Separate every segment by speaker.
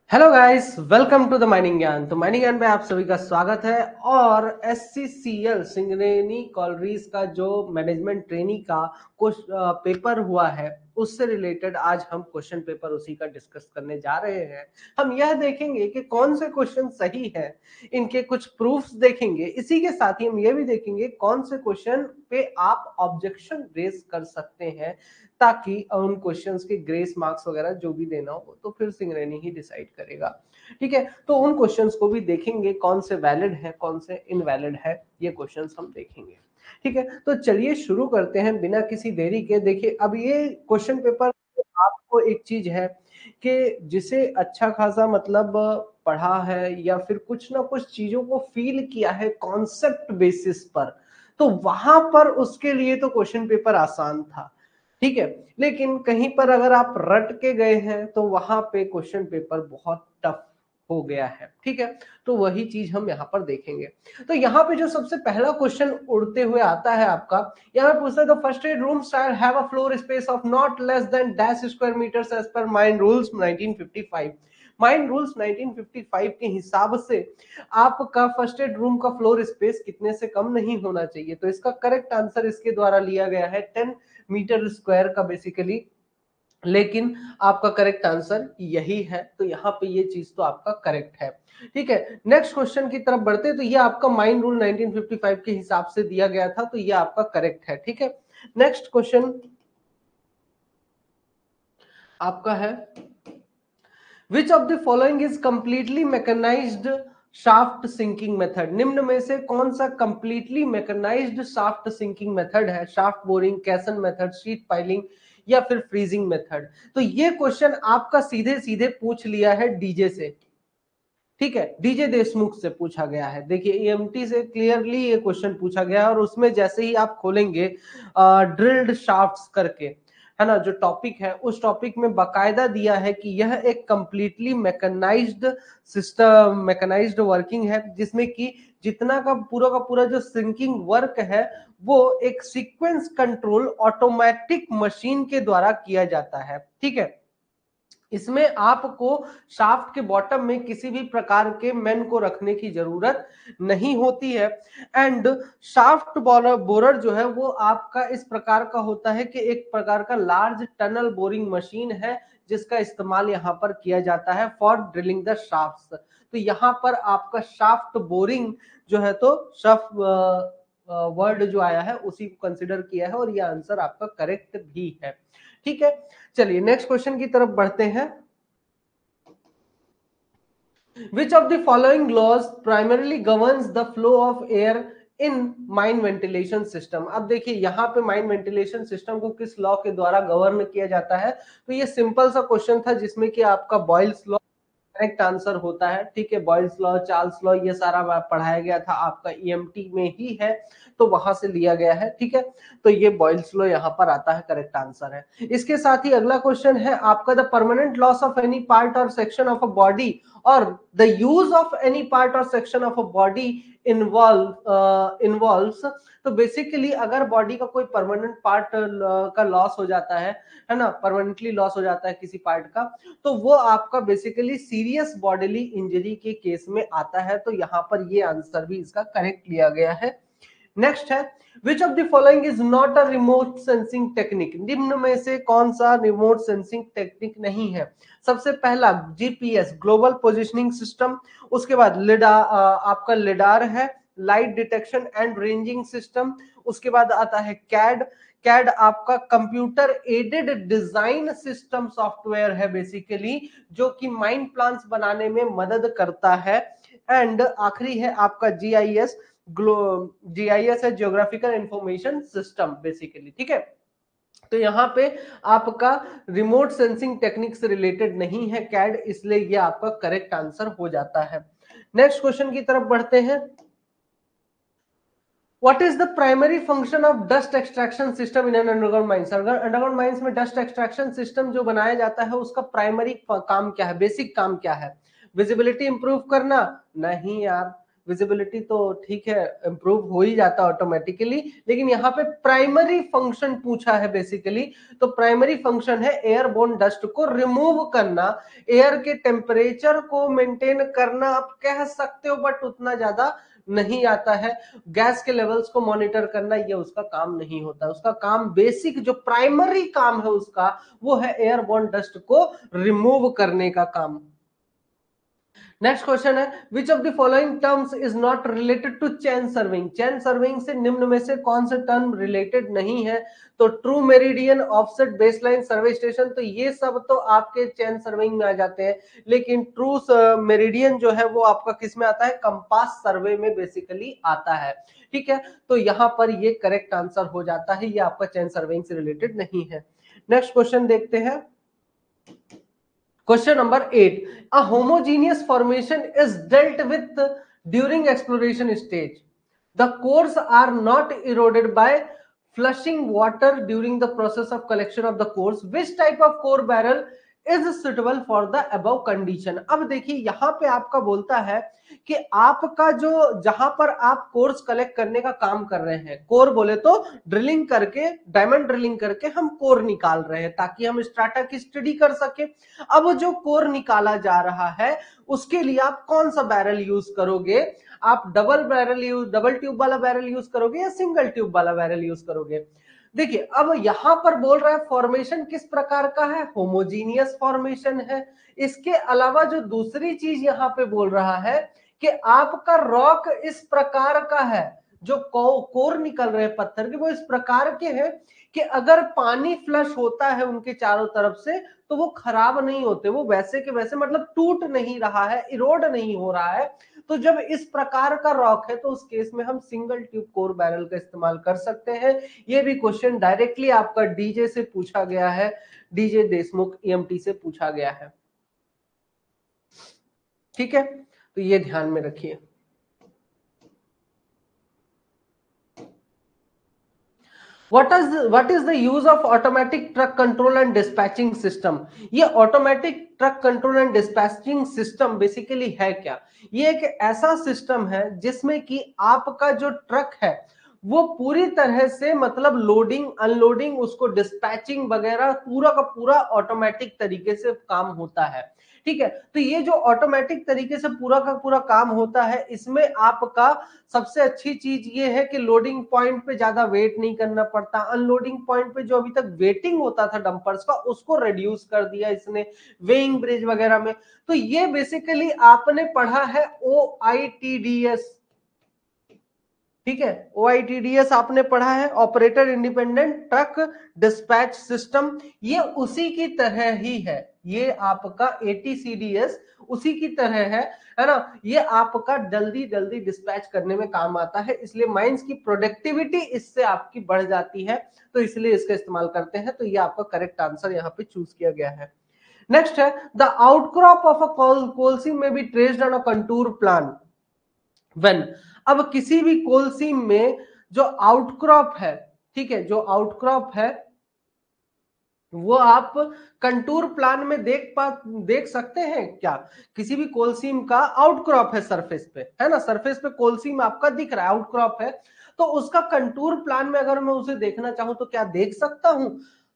Speaker 1: Hello guys, welcome to the mining Gyan. तो mining ज्ञान में आप सभी का स्वागत है। और SCCL सिंगरेनी कॉलरीज का जो मैनेजमेंट ट्रेनी का कुछ पेपर हुआ है उससे रिलेटेड आज हम क्वेश्चन पेपर उसी का डिस्कस करने जा रहे हैं। हम यह देखेंगे कि कौन से क्वेश्चन सही है, इनके कुछ प्रूफ्स देखेंगे। इसी के साथ ही हम यह भी देखेंगे कौन से क्वेश्चन पे आप ऑब्जेक्शन रेज कर सकते हैं, ताकि उन क्वेश्चंस के ग्रेस मार्क्स वगैरह जो भी देना हो तो फिर सिंगरेनी ही डिसाइड करेगा। ठीक है, तो उन क्वेश्चंस को भी देखेंगे, कौन से वैलिड है कौन से इनवैलिड है, ये क्वेश्चंस हम देखेंगे। ठीक है, तो चलिए शुरू करते हैं बिना किसी देरी के। देखिए, अब ये क्वेश्चन पेपर आपको एक चीज है कि जिसे अच्छा खासा मतलब पढ़ा है या फिर कुछ ना कुछ चीजों को फील किया है कॉन्सेप्ट बेसिस पर, तो वहां पर उसके लिए तो क्वेश्चन पेपर आसान था। ठीक है, लेकिन कहीं पर अगर आप रट के गए हैं तो वहां पे क्वेश्चन पेपर बहुत टफ हो गया है। ठीक है, तो वही चीज हम यहाँ पर देखेंगे। तो यहाँ पे जो सबसे पहला क्वेश्चन उड़ते हुए आता है आपका, यहाँ पे पूछता है the first aid room shall have a floor space of not less than dash square metres as per mine rules 1955। Mine rules 1955 के हिसाब से आपका फर्स्ट एड रूम का फ्लोर स्पेस कितने से कम नहीं होना चाहिए। तो इसका करेक्ट आंसर इसके द्वारा लिया गया है 10 मीटर स्क्वायर का बेसिकली, लेकिन आपका करेक्ट आंसर यही है। तो यहाँ पे ये चीज तो आपका करेक्ट है। ठीक है, नेक्स्ट क्वेश्चन की तरफ बढ़ते हैं। तो ये आपका माइन रूल 1955 के हिसाब से दिया गया था, तो ये आपका करेक्ट है। ठीक है, नेक्स्ट क्वेश्चन आपका है which of the following is completely mechanized shaft sinking method. निम्न में से कौन सा completely mechanized shaft sinking method है? Shaft boring, caisson method, sheet piling या फिर फ्रीजिंग मेथड। तो ये क्वेश्चन आपका सीधे सीधे पूछ लिया है डीजे से। ठीक है, डीजे देशमुख से पूछा गया है। देखिए, EMT से क्लियरली ये क्वेश्चन पूछा गया है और उसमें जैसे ही आप खोलेंगे ड्रिल्ड शाफ्ट्स करके, है ना, जो टॉपिक है उस टॉपिक में बकायदा दिया है कि यह एक completely mechanized system, mechanized working है, जिसमें कि जितना का पूरा जो सिंकिंग वर्क है वो एक सीक्वेंस कंट्रोल ऑटोमेटिक मशीन के द्वारा किया जाता है। ठीक है, इसमें आपको शाफ्ट के बॉटम में किसी भी प्रकार के मैन को रखने की जरूरत नहीं होती है। एंड शाफ्ट बोरर जो है वो आपका इस प्रकार का होता है कि एक प्रकार का लार्ज टनल बोरिंग मशीन है, जिसका इस्तेमाल यहाँ पर किया जाता है फॉर ड्रिलिंग द शाफ्ट। तो यहाँ पर आपका शाफ्ट बोरिंग जो है तो शाफ्ट वर्ड जो आया है उसी को कंसिडर किया है और ये आंसर आपका करेक्ट भी है। ठीक है, चलिए नेक्स्ट क्वेश्चन की तरफ बढ़ते हैं। Which of the following laws primarily governs the flow of air in mine ventilation system? अब देखिए, यहाँ पे माइन वेंटिलेशन सिस्टम को किस लॉ के द्वारा गवर्न किया जाता है? तो ये सिंपल सा क्वेश्चन था जिसमें कि आपका बॉयल्स लॉ करेक्ट आंसर होता है। ठीक है, बॉयल्स लॉ, चार्ल्स लॉ, ये सारा पढ़ाया गया था आपका EMT में ही है, तो वहां से लिया गया है। ठीक है, तो ये बॉयल्स लॉ यहाँ पर आता है, करेक्ट आंसर है। इसके साथ ही अगला क्वेश्चन है आपका the permanent loss of any part or section of a body or the use of any part or section of a body involves. तो बेसिकली अगर बॉडी का कोई परमानेंट पार्ट का लॉस हो जाता है ना, परमानेंटली लॉस हो जाता है किसी पार्ट का, तो वो आपका बेसिकली सीरियस बॉडीली इंजरी के केस में आता है। तो यहाँ पर ये आंसर भी इसका करेक्ट लिया गया है। नेक्स्ट है which of the following is not a remote sensing technique. निम्न में से कौन सा रिमोट सेंसिंग टेक्निक नहीं है? सबसे पहला GPS, ग्लोबल पोजिशनिंग सिस्टम। उसके बाद आपका लिडार है, light detection and ranging system. उसके बाद आता है कैड। कैड आपका computer aided design system software है बेसिकली, जो कि माइंड प्लान्स बनाने में मदद करता है। एंड आखिरी है आपका GIS। GIS है जियोग्राफिकल इंफॉर्मेशन सिस्टम बेसिकली। ठीक है, तो यहाँ पे आपका रिमोट सेंसिंग टेक्निक से रिलेटेड नहीं है कैड, इसलिए ये आपका करेक्ट आंसर हो जाता है। नेक्स्ट क्वेश्चन की तरफ बढ़ते हैं। What is the primary function of dust extraction system in an underground mines? अगर अंडरग्राउंड माइंस में डस्ट एक्सट्रैक्शन सिस्टम जो बनाया जाता है उसका प्राइमरी काम क्या है, बेसिक काम क्या है? विजिबिलिटी इंप्रूव करना? नहीं यार, विजिबिलिटी तो ठीक है इंप्रूव हो ही जाता है ऑटोमेटिकली, लेकिन यहाँ पे प्राइमरी फंक्शन पूछा है बेसिकली। तो प्राइमरी फंक्शन है एयरबोर्न डस्ट को रिमूव करना, एयर के टेम्परेचर को मेंटेन करना आप कह सकते हो, बट उतना ज्यादा नहीं आता है। गैस के लेवल्स को मॉनिटर करना ये उसका काम नहीं होता, उसका काम बेसिक जो प्राइमरी काम है उसका वो है एयरबोर्न डस्ट को रिमूव करने का काम। नेक्स्ट क्वेश्चन है which of the following terms is not related to chain serving. Chain serving से निम्न में से कौन से टर्म रिलेटेड नहीं है? तो ट्रू मेरिडियन, ऑफसेट, बेसलाइन, सर्वे स्टेशन, तो ये सब तो आपके चेन सर्विंग में आ जाते हैं, लेकिन ट्रू मेरिडियन जो है वो आपका किस में आता है? कंपास सर्वे में बेसिकली आता है। ठीक है, तो यहां पर ये करेक्ट आंसर हो जाता है, ये आपका चेन सर्विंग से रिलेटेड नहीं है। नेक्स्ट क्वेश्चन देखते हैं, Question number 8. A homogeneous formation is dealt with during exploration stage. The cores are not eroded by flushing water during the process of collection of the cores. Which type of core barrel is suitable for the above condition? अब देखिए यहाँ पे आपका बोलता है कि आपका जो जहां पर आप कोर्स कलेक्ट करने का काम कर रहे हैं, कोर बोले तो ड्रिलिंग करके, डायमंड ड्रिलिंग करके हम कोर निकाल रहे हैं ताकि हम स्ट्राटा की स्टडी कर सके। अब जो कोर निकाला जा रहा है उसके लिए आप कौन सा बैरल यूज करोगे? आप डबल ट्यूब वाला बैरल यूज करोगे या सिंगल ट्यूब वाला बैरल यूज करोगे? देखिए अब यहां पर बोल रहा है फॉर्मेशन किस प्रकार का है? होमोजीनियस फॉर्मेशन है। इसके अलावा जो दूसरी चीज यहां पे बोल रहा है कि आपका रॉक इस प्रकार का है, जो कोर निकल रहे पत्थर के वो इस प्रकार के हैं कि अगर पानी फ्लश होता है उनके चारों तरफ से तो वो खराब नहीं होते, वो वैसे के वैसे, मतलब टूट नहीं रहा है, इरोड नहीं हो रहा है। तो जब इस प्रकार का रॉक है तो उस केस में हम सिंगल ट्यूब कोर बैरल का इस्तेमाल कर सकते हैं। ये भी क्वेश्चन डायरेक्टली आपका डीजे से पूछा गया है, डीजे देशमुख ईएमटी से पूछा गया है। ठीक है, तो ये ध्यान में रखिए। What is the use of automatic truck control and dispatching system? ये automatic truck control and dispatching system basically है क्या? ये एक ऐसा सिस्टम है जिसमें कि आपका जो ट्रक है वो पूरी तरह से, मतलब लोडिंग अनलोडिंग, उसको डिस्पैचिंग वगैरह पूरा का पूरा ऑटोमेटिक तरीके से काम होता है। ठीक है, तो ये जो ऑटोमेटिक तरीके से पूरा का पूरा काम होता है, इसमें आपका सबसे अच्छी चीज ये है कि लोडिंग पॉइंट पे ज्यादा वेट नहीं करना पड़ता। अनलोडिंग पॉइंट पे जो अभी तक वेटिंग होता था डंपर्स का उसको रिड्यूस कर दिया इसने वेइंग ब्रिज वगैरह में। तो ये बेसिकली आपने पढ़ा है OITDS। ठीक है, OITDS आपने पढ़ा है, operator independent truck dispatch system. ये उसी की तरह ही है, ये आपका ATCDS उसी की तरह है ना। ये आपका जल्दी जल्दी डिस्पैच करने में काम आता है, इसलिए माइंस की प्रोडक्टिविटी इससे आपकी बढ़ जाती है, तो इसलिए इसका इस्तेमाल करते हैं। तो ये आपका करेक्ट आंसर यहाँ पे चूज किया गया है। नेक्स्ट है द आउटक्रॉप ऑफ अ कोल सीम में be traced on a contour plan when. अब किसी भी कोल सीम में जो आउटक्रॉप है, ठीक है, जो आउटक्रॉप है वो आप कंटूर प्लान में देख सकते हैं क्या? किसी भी कोल सीम का आउटक्रॉप है सरफेस पे, है ना, सरफेस पे कोल सीम आपका दिख रहा है, आउटक्रॉप है, तो उसका कंटूर प्लान में अगर मैं उसे देखना चाहूं तो क्या देख सकता हूं?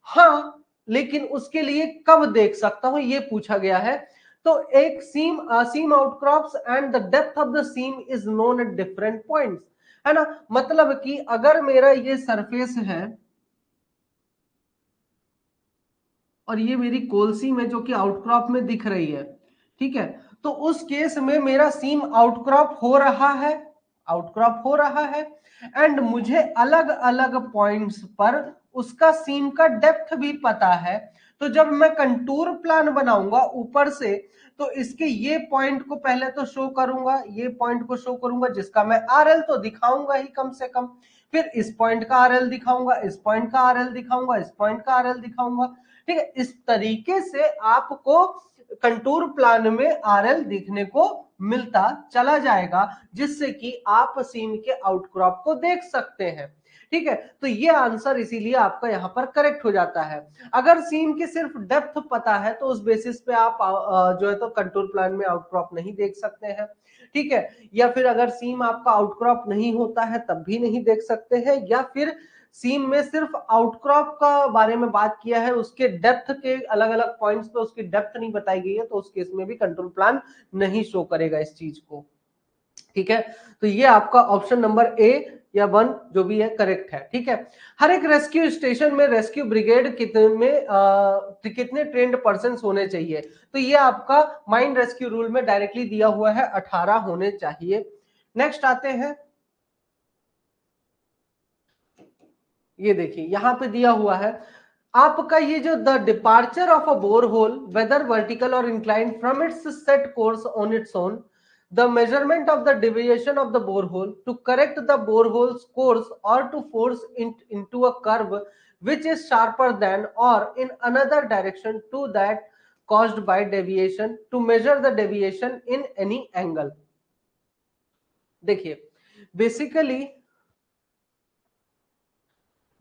Speaker 1: हाँ, लेकिन उसके लिए कब देख सकता हूं ये पूछा गया है। तो एक seam outcrops and the depth of the seam is known at different points, है ना। मतलब कि अगर मेरा ये सरफेस है और ये मेरी कोल सीम है जो कि आउटक्रॉप में दिख रही है, ठीक है, तो उस केस में मेरा सीम आउटक्रॉप हो रहा है, आउटक्रॉप हो रहा है, एंड मुझे अलग अलग पॉइंट्स पर उसका सीम का डेप्थ भी पता है। तो जब मैं कंटूर प्लान बनाऊंगा ऊपर से तो इसके ये पॉइंट को पहले तो शो करूंगा, ये पॉइंट को शो करूंगा जिसका मैं RL तो दिखाऊंगा ही कम से कम, फिर इस पॉइंट का RL दिखाऊंगा, इस पॉइंट का RL दिखाऊंगा, इस पॉइंट का RL दिखाऊंगा। ठीक है, इस तरीके से आपको कंटूर प्लान में RL दिखने को मिलता चला जाएगा, जिससे कि आप सीम के आउटक्रॉप को देख सकते हैं। ठीक है, तो ये आंसर इसीलिए आपका यहाँ पर करेक्ट हो जाता है। अगर सीम की सिर्फ डेप्थ पता है तो उस बेसिस पे आप जो है तो कंटूर प्लान में आउटक्रॉप नहीं देख सकते हैं, ठीक है, या फिर अगर सीम आपका आउटक्रॉप नहीं होता है तब भी नहीं देख सकते हैं, या फिर सीम में सिर्फ आउटक्रॉप का बारे में बात किया है, उसके डेप्थ के अलग अलग पॉइंट्स पे उसकी डेप्थ नहीं बताई गई है, तो उस केस में भी कंट्रोल प्लान नहीं शो करेगा इस चीज को, ठीक है। तो ये आपका ऑप्शन नंबर ए या 1 जो भी है करेक्ट है, ठीक है। हर एक रेस्क्यू स्टेशन में रेस्क्यू ब्रिगेड कितने ट्रेंड पर्सन होने चाहिए, तो ये आपका माइंड रेस्क्यू रूल में डायरेक्टली दिया हुआ है 18 होने चाहिए। नेक्स्ट आते हैं, ये देखिए यहां पे दिया हुआ है आपका ये जो the departure of a borehole whether vertical or inclined from its set course on its own, the measurement of the deviation of the borehole to correct the borehole's course or to force it into a curve which is sharper than or in another direction to that caused by deviation, to measure the deviation in any angle। देखिए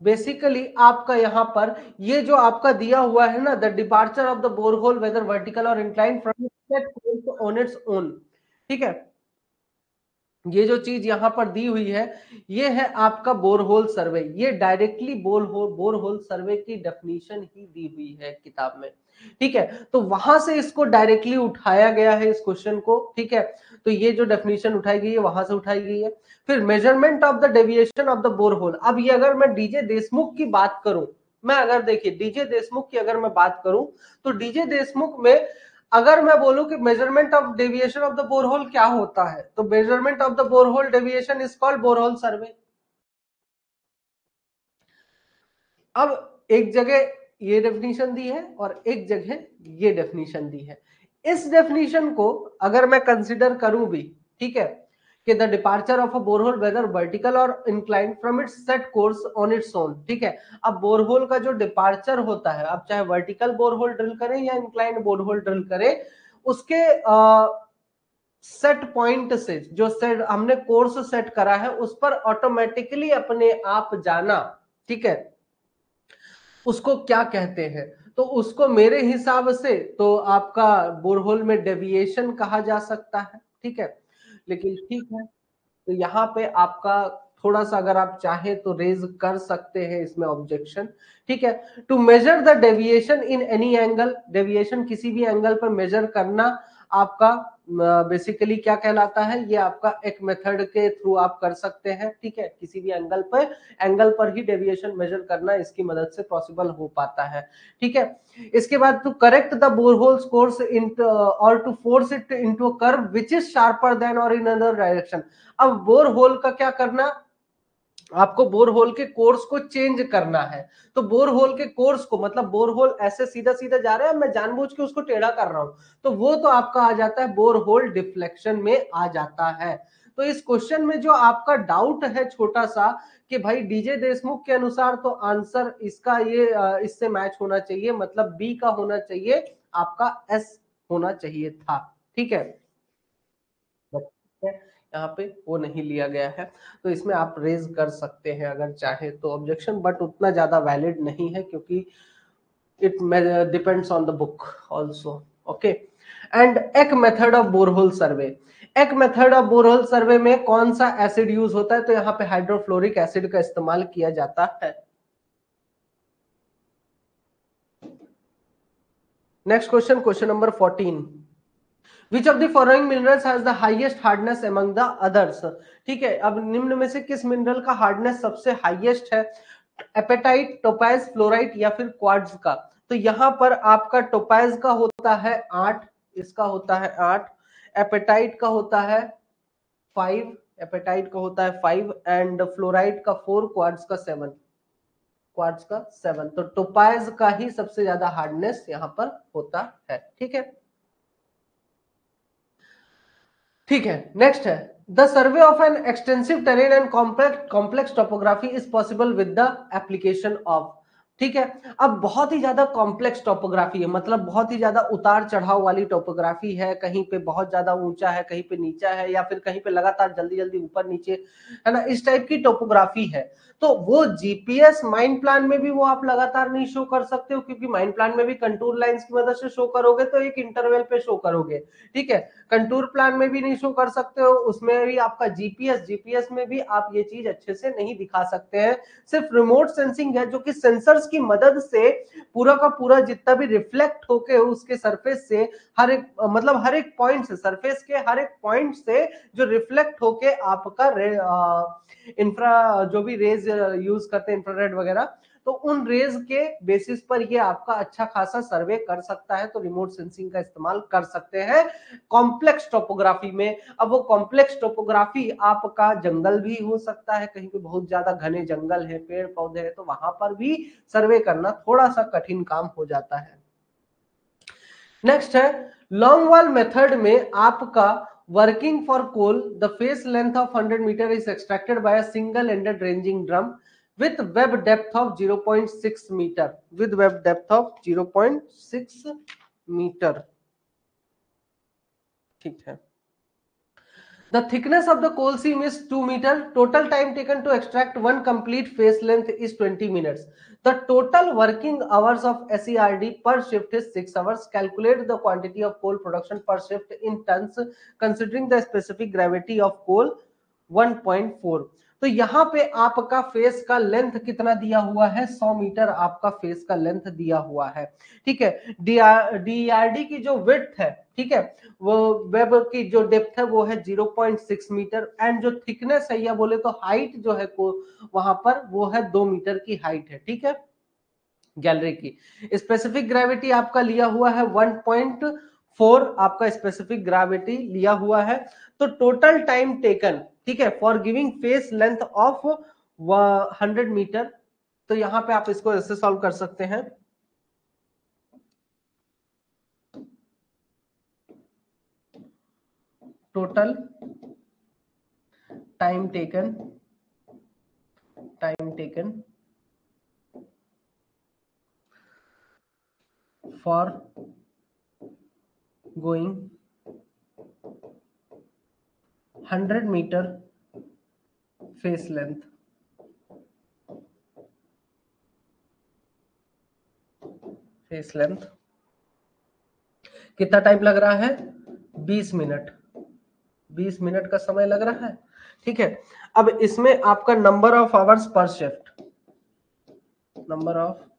Speaker 1: basically आपका यहां पर ये जो आपका दिया हुआ है ना, the departure of the borehole whether vertical or incline from set course on its own, ठीक है, ये जो चीज यहां पर दी हुई है ये है आपका बोरहोल सर्वे, ये डायरेक्टली बोरहोल सर्वे की डेफिनेशन ही दी हुई है किताब में, ठीक है, तो वहां से इसको डायरेक्टली उठाया गया है इस क्वेश्चन को, ठीक है, तो ये जो डेफिनेशन उठाई गई है वहां से उठाई गई है। फिर measurement of the deviation of the borehole, अब ये अगर मैं डीजे देशमुख की बात करूं, मैं अगर देखिए डीजे देशमुख की अगर मैं बात करूं तो डीजे देशमुख में अगर मैं बोलूं कि measurement of deviation of the borehole क्या होता है, तो measurement of the borehole deviation is called borehole survey. अब एक जगह ये डेफिनेशन दी है और एक जगह ये डेफिनेशन दी है, इस डेफिनेशन को अगर मैं कंसिडर करूं भी, ठीक है, कि the departure of a borehole whether vertical or inclined from its set course on its own, ठीक है, अब बोरहोल का जो डिपार्चर होता है, आप चाहे वर्टिकल बोरहोल ड्रिल करें या इंक्लाइंड बोरहोल ड्रिल करें, उसके सेट पॉइंट से जो सेट हमने कोर्स सेट करा है उस पर ऑटोमेटिकली अपने आप जाना, ठीक है, उसको क्या कहते हैं, तो उसको मेरे हिसाब से तो आपका बोरहोल में डेविएशन कहा जा सकता है, ठीक है, लेकिन ठीक है, तो यहाँ पे आपका थोड़ा सा अगर आप चाहें तो रेज कर सकते हैं इसमें ऑब्जेक्शन, ठीक है। To measure the deviation in any angle, deviation किसी भी एंगल पर मेजर करना आपका बेसिकली क्या कहलाता है, ये आपका एक मेथड के थ्रू आप कर सकते हैं, ठीक है, किसी भी एंगल पर ही डेविएशन मेजर करना इसकी मदद से पॉसिबल हो पाता है, ठीक है। इसके बाद to correct the borehole's course in or to force it into a curve which is sharper than or in other direction, अब बोरहोल का क्या करना, आपको बोरहोल के कोर्स को चेंज करना है, तो बोरहोल के कोर्स को मतलब बोरहोल ऐसे सीधा सीधा जा रहा है, मैं जानबूझ के उसको टेढ़ा कर रहा हूं, तो वो तो आपका आ जाता है बोरहोल डिफ्लेक्शन में आ जाता है। तो इस क्वेश्चन में जो आपका डाउट है छोटा सा कि भाई डीजे देशमुख के अनुसार तो आंसर इसका ये इससे मैच होना चाहिए, मतलब बी का होना चाहिए, आपका एस होना चाहिए था, ठीक है, यहाँ पे वो नहीं लिया गया है, तो इसमें आप रेज कर सकते हैं अगर चाहे तो ऑब्जेक्शन, बट उतना ज्यादा वैलिड नहीं है क्योंकि it depends on the book also, okay. And एक मेथड ऑफ बोरहोल सर्वे, एक मेथड ऑफ बोरहोल सर्वे में कौन सा एसिड यूज होता है, तो यहाँ पे हाइड्रोफ्लोरिक एसिड का इस्तेमाल किया जाता है। Next question, question number 14, Which of the following minerals has the highest hardness among the others, ठीक है, अब निम्न में से किस मिनरल का हार्डनेस सबसे हाईएस्ट है, एपेटाइट, टोपैज, फ्लोराइट या फिर क्वार्ट्ज का, तो यहां पर आपका टोपैज का होता है 8, इसका होता है 8, एपेटाइट का होता है 5, एपेटाइट का होता है 5 एंड फ्लोराइट का 4, क्वार्ट्ज का 7, क्वार्ट्ज का 7, तो टोपैज का ही सबसे ज्यादा हार्डनेस यहां पर होता है, ठीक है, ठीक है। नेक्स्ट है the survey of an extensive terrain and complex topography is possible with the application of, ठीक है। अब बहुत ही ज्यादा कॉम्प्लेक्स टोपोग्राफी है, मतलब बहुत ही ज्यादा उतार चढ़ाव वाली टोपोग्राफी है, कहीं पे बहुत ज्यादा ऊंचा है, कहीं पे नीचा है, या फिर कहीं पे लगातार जल्दी जल्दी ऊपर नीचे, है ना, इस टाइप की टोपोग्राफी है। तो वो जीपीएस माइंड प्लान में भी वो आप लगातार नहीं शो कर सकते हो, क्योंकि माइंड प्लान में भी कंटूर लाइंस की मदद से शो करोगे तो एक इंटरवल पे शो करोगे, ठीक है। कंटूर प्लान में भी नहीं शो कर सकते हो, उसमें भी आपका जीपीएस में भी आप ये चीज अच्छे से नहीं दिखा सकते हैं। सिर्फ रिमोट सेंसिंग है, जो कि सेंसर्स की मदद से पूरा का पूरा जितना भी रिफ्लेक्ट होके उसके सरफेस से हर एक, मतलब हर एक पॉइंट से, सरफेस के हर एक पॉइंट से जो रिफ्लेक्ट होके आपका इंफ्रा जो भी रेज यूज करते हैं, इंफ्रारेड वगैरह, तो उन रेज के बेसिस पर ये आपका अच्छा खासा सर्वे कर सकता है। तो रिमोट सेंसिंग का इस्तेमाल कर सकते हैं कॉम्प्लेक्स टोपोग्राफी में। अब वो कॉम्प्लेक्स टोपोग्राफी आपका जंगल भी हो सकता है, कहीं पे बहुत ज्यादा घने जंगल है, पेड़ पौधे हैं, तो वहां पर भी सर्वे करना थोड़ा सा कठिन काम हो जाता है। नेक्स्ट है लॉन्ग वॉल मेथड में आपका working for coal the face length of 100 metre is extracted by a single ended ranging drum with web depth of 0.6 meter, with web depth of 0.6 meter, ठीक है। The thickness of the coal seam is 2 meter. Total time taken to extract one complete face length is 20 minutes. The total working hours of SERD per shift is 6 hours. Calculate the quantity of coal production per shift in tons considering the specific gravity of coal 1.4। तो यहाँ पे आपका face का length कितना दिया हुआ है, 100 metre आपका फेस का लेंथ दिया हुआ है, ठीक है। डीआरडी की जो विड्थ है, ठीक है, वो वेब की जो डेप्थ है वो है 0.6 मीटर, एंड जो थिकनेस है या बोले तो हाइट जो है को वहां पर वो है 2 मीटर की हाइट है, ठीक है, गैलरी की। स्पेसिफिक ग्रेविटी आपका लिया हुआ है 1.4, आपका स्पेसिफिक ग्रेविटी लिया हुआ है। तो टोटल टाइम टेकन, ठीक है, for giving face length of 100 metre, तो यहां पे आप इसको ऐसे सॉल्व कर सकते हैं। Total time taken for going 100 meter face length, कितना टाइम लग रहा है, 20 मिनट, 20 मिनट का समय लग रहा है, ठीक है। अब इसमें आपका number of hours per shift, number of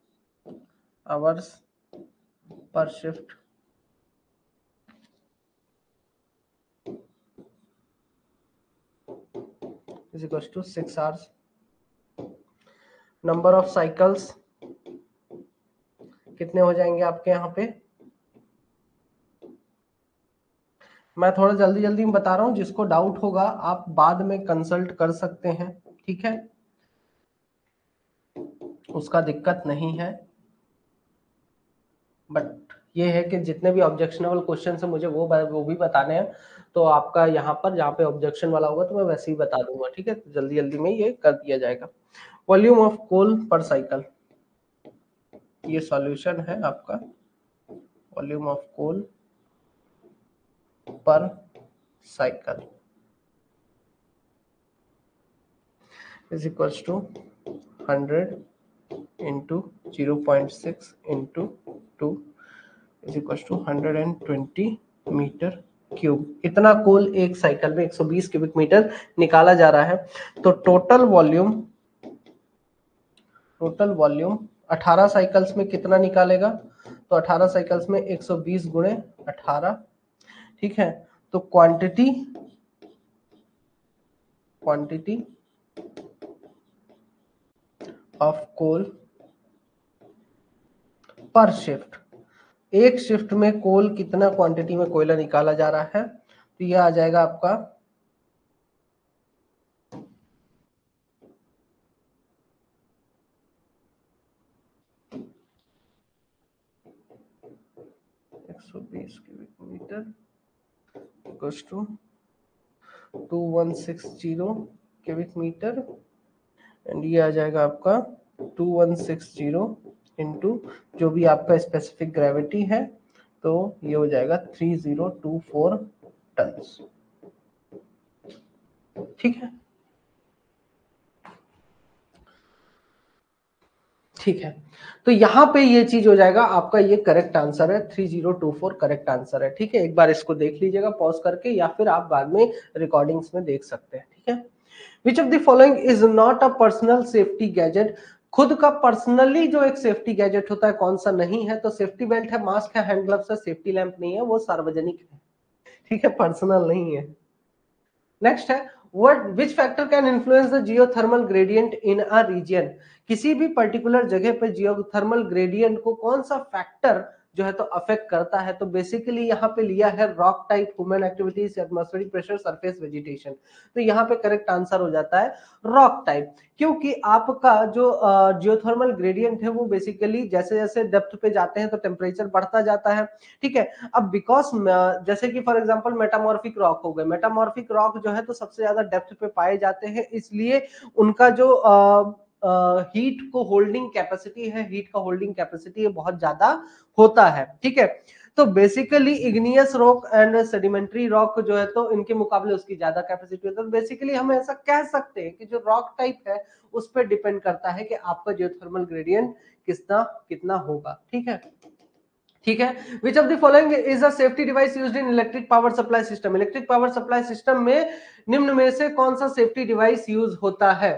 Speaker 1: hours per shift is equal to 6 hours. Number of cycles कितने हो जाएंगे आपके यहाँ पे, मैं थोड़ा जल्दी जल्दी में बता रहा हूं, जिसको डाउट होगा आप बाद में कंसल्ट कर सकते हैं, ठीक है, उसका दिक्कत नहीं है। बट ये है कि जितने भी ऑब्जेक्शनेबल क्वेश्चन है मुझे वो भी बताने हैं, तो आपका यहाँ पर जहाँ पे ऑब्जेक्शन वाला होगा तो मैं वैसे ही बता दूंगा, ठीक है, तो जल्दी जल्दी में ये कर दिया जाएगा। Volume of coal per cycle, ये सॉल्यूशन है आपका, volume of coal per cycle is equals to 100 into 0.6 into 2 is equals to 120 metre cube. इतना कोल एक साइकिल में 120 क्यूबिक मीटर निकाला जा रहा है। तो टोटल वॉल्यूम 18 साइकिल्स में कितना निकालेगा, तो 18 साइकिल्स में 120 गुणे 18, ठीक है। तो क्वांटिटी ऑफ कोल पर शिफ्ट, एक शिफ्ट में कोल कितना क्वांटिटी में कोयला निकाला जा रहा है, तो यह आ जाएगा आपका 120 cubic metre equals to 2160 cubic metre, and ये आ जाएगा आपका 2160 इनटू जो भी आपका स्पेसिफिक ग्रेविटी है, तो ये हो जाएगा 3024 टन। ठीक है, ठीक है। तो यहां पे ये चीज हो जाएगा आपका, ये करेक्ट आंसर है, 3024 करेक्ट आंसर है। ठीक है, एक बार इसको देख लीजिएगा पॉज करके, या फिर आप बाद में रिकॉर्डिंग्स में देख सकते हैं। ठीक है, which of the following is not a personal safety gadget? खुद का पर्सनली जो एक सेफ्टी गैजेट होता है कौन सा नहीं है? तो सेफ्टी बेल्ट है, मास्क है, हैंड ग्लव्स है, सेफ्टी लैंप नहीं है, वो सार्वजनिक है। ठीक है, पर्सनल नहीं है। नेक्स्ट है, what which factor can influence the geothermal gradient in a region? किसी भी पर्टिकुलर जगह पे जियोथर्मल ग्रेडियंट को कौन सा फैक्टर जो है तो अफेक्ट करता है? तो बेसिकली यहाँ पे लिया है rock type, human activities, atmospheric pressure, surface vegetation. तो यहाँ पे करेक्ट आंसर हो जाता है रॉक टाइप, क्योंकि आपका जो जियोथर्मल ग्रेडियंट है वो बेसिकली जैसे जैसे डेप्थ पे जाते हैं तो टेम्परेचर बढ़ता जाता है। ठीक है, अब बिकॉज जैसे कि फॉर एग्जांपल मेटामॉर्फिक रॉक हो गए, मेटामॉर्फिक रॉक जो है तो सबसे ज्यादा डेप्थ पे पाए जाते हैं, इसलिए उनका जो हीट को होल्डिंग कैपेसिटी है, हीट का होल्डिंग कैपेसिटी बहुत ज्यादा होता है। ठीक है, तो basically igneous rock and sedimentary rock जो है तो इनके मुकाबले उसकी ज्यादा कैपेसिटी होती है। तो बेसिकली हम ऐसा कह सकते हैं कि जो रॉक टाइप है उस पर डिपेंड करता है कि आपका जियोथर्मल ग्रेडियंट कितना कितना होगा। ठीक है, ठीक है। Which of the following is a safety device used in electric power supply system? Electric power supply system में निम्न में से कौन सा सेफ्टी डिवाइस यूज होता है?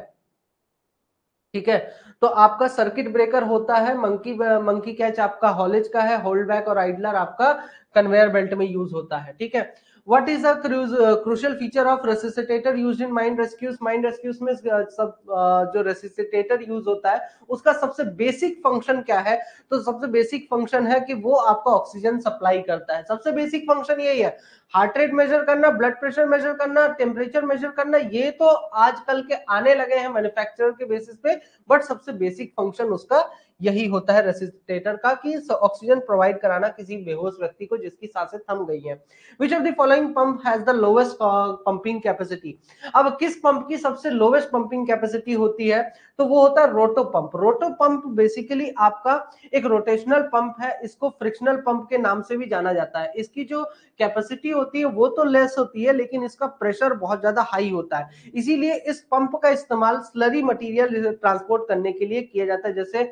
Speaker 1: ठीक है, तो आपका सर्किट ब्रेकर होता है, मंकी कैच आपका हॉलेज का है, होल्ड बैक और आइडलर आपका कन्वेयर बेल्ट में यूज होता है। ठीक है, what is a crucial feature of resuscitator used in mine rescues? Mine rescues में जो रेसिसिटेटर यूज होता है उसका सबसे बेसिक फंक्शन क्या है? तो सबसे बेसिक फंक्शन है कि वो आपका ऑक्सीजन सप्लाई करता है। सबसे बेसिक फंक्शन यही है, हार्ट रेट मेजर करना, ब्लड प्रेशर मेजर करना, टेम्परेचर मेजर करना, ये तो आजकल के आने लगे हैं मैन्युफैक्चरर के बेसिस पे, बट सबसे बेसिक फंक्शन उसका यही होता है रेसिस्टेटर का, कि ऑक्सीजन प्रोवाइड कराना किसी बेहोश व्यक्ति को जिसकी सांसें थम गई हैं। विच of the following pump has the lowest pumping capacity? अब किस पंप की सबसे लोवेस्ट पंपिंग कैपेसिटी होती है? तो वो होता है रोटो पंप। रोटो पंप बेसिकली आपका एक रोटेशनल पंप है, इसको फ्रिक्शनल पंप के नाम से भी जाना जाता है। इसकी जो कैपेसिटी होती है वो तो लेस होती है, लेकिन इसका प्रेशर बहुत ज्यादा हाई होता है, इसीलिए इस पंप का इस्तेमाल स्लरी मटेरियल ट्रांसपोर्ट करने के लिए किया जाता है। जैसे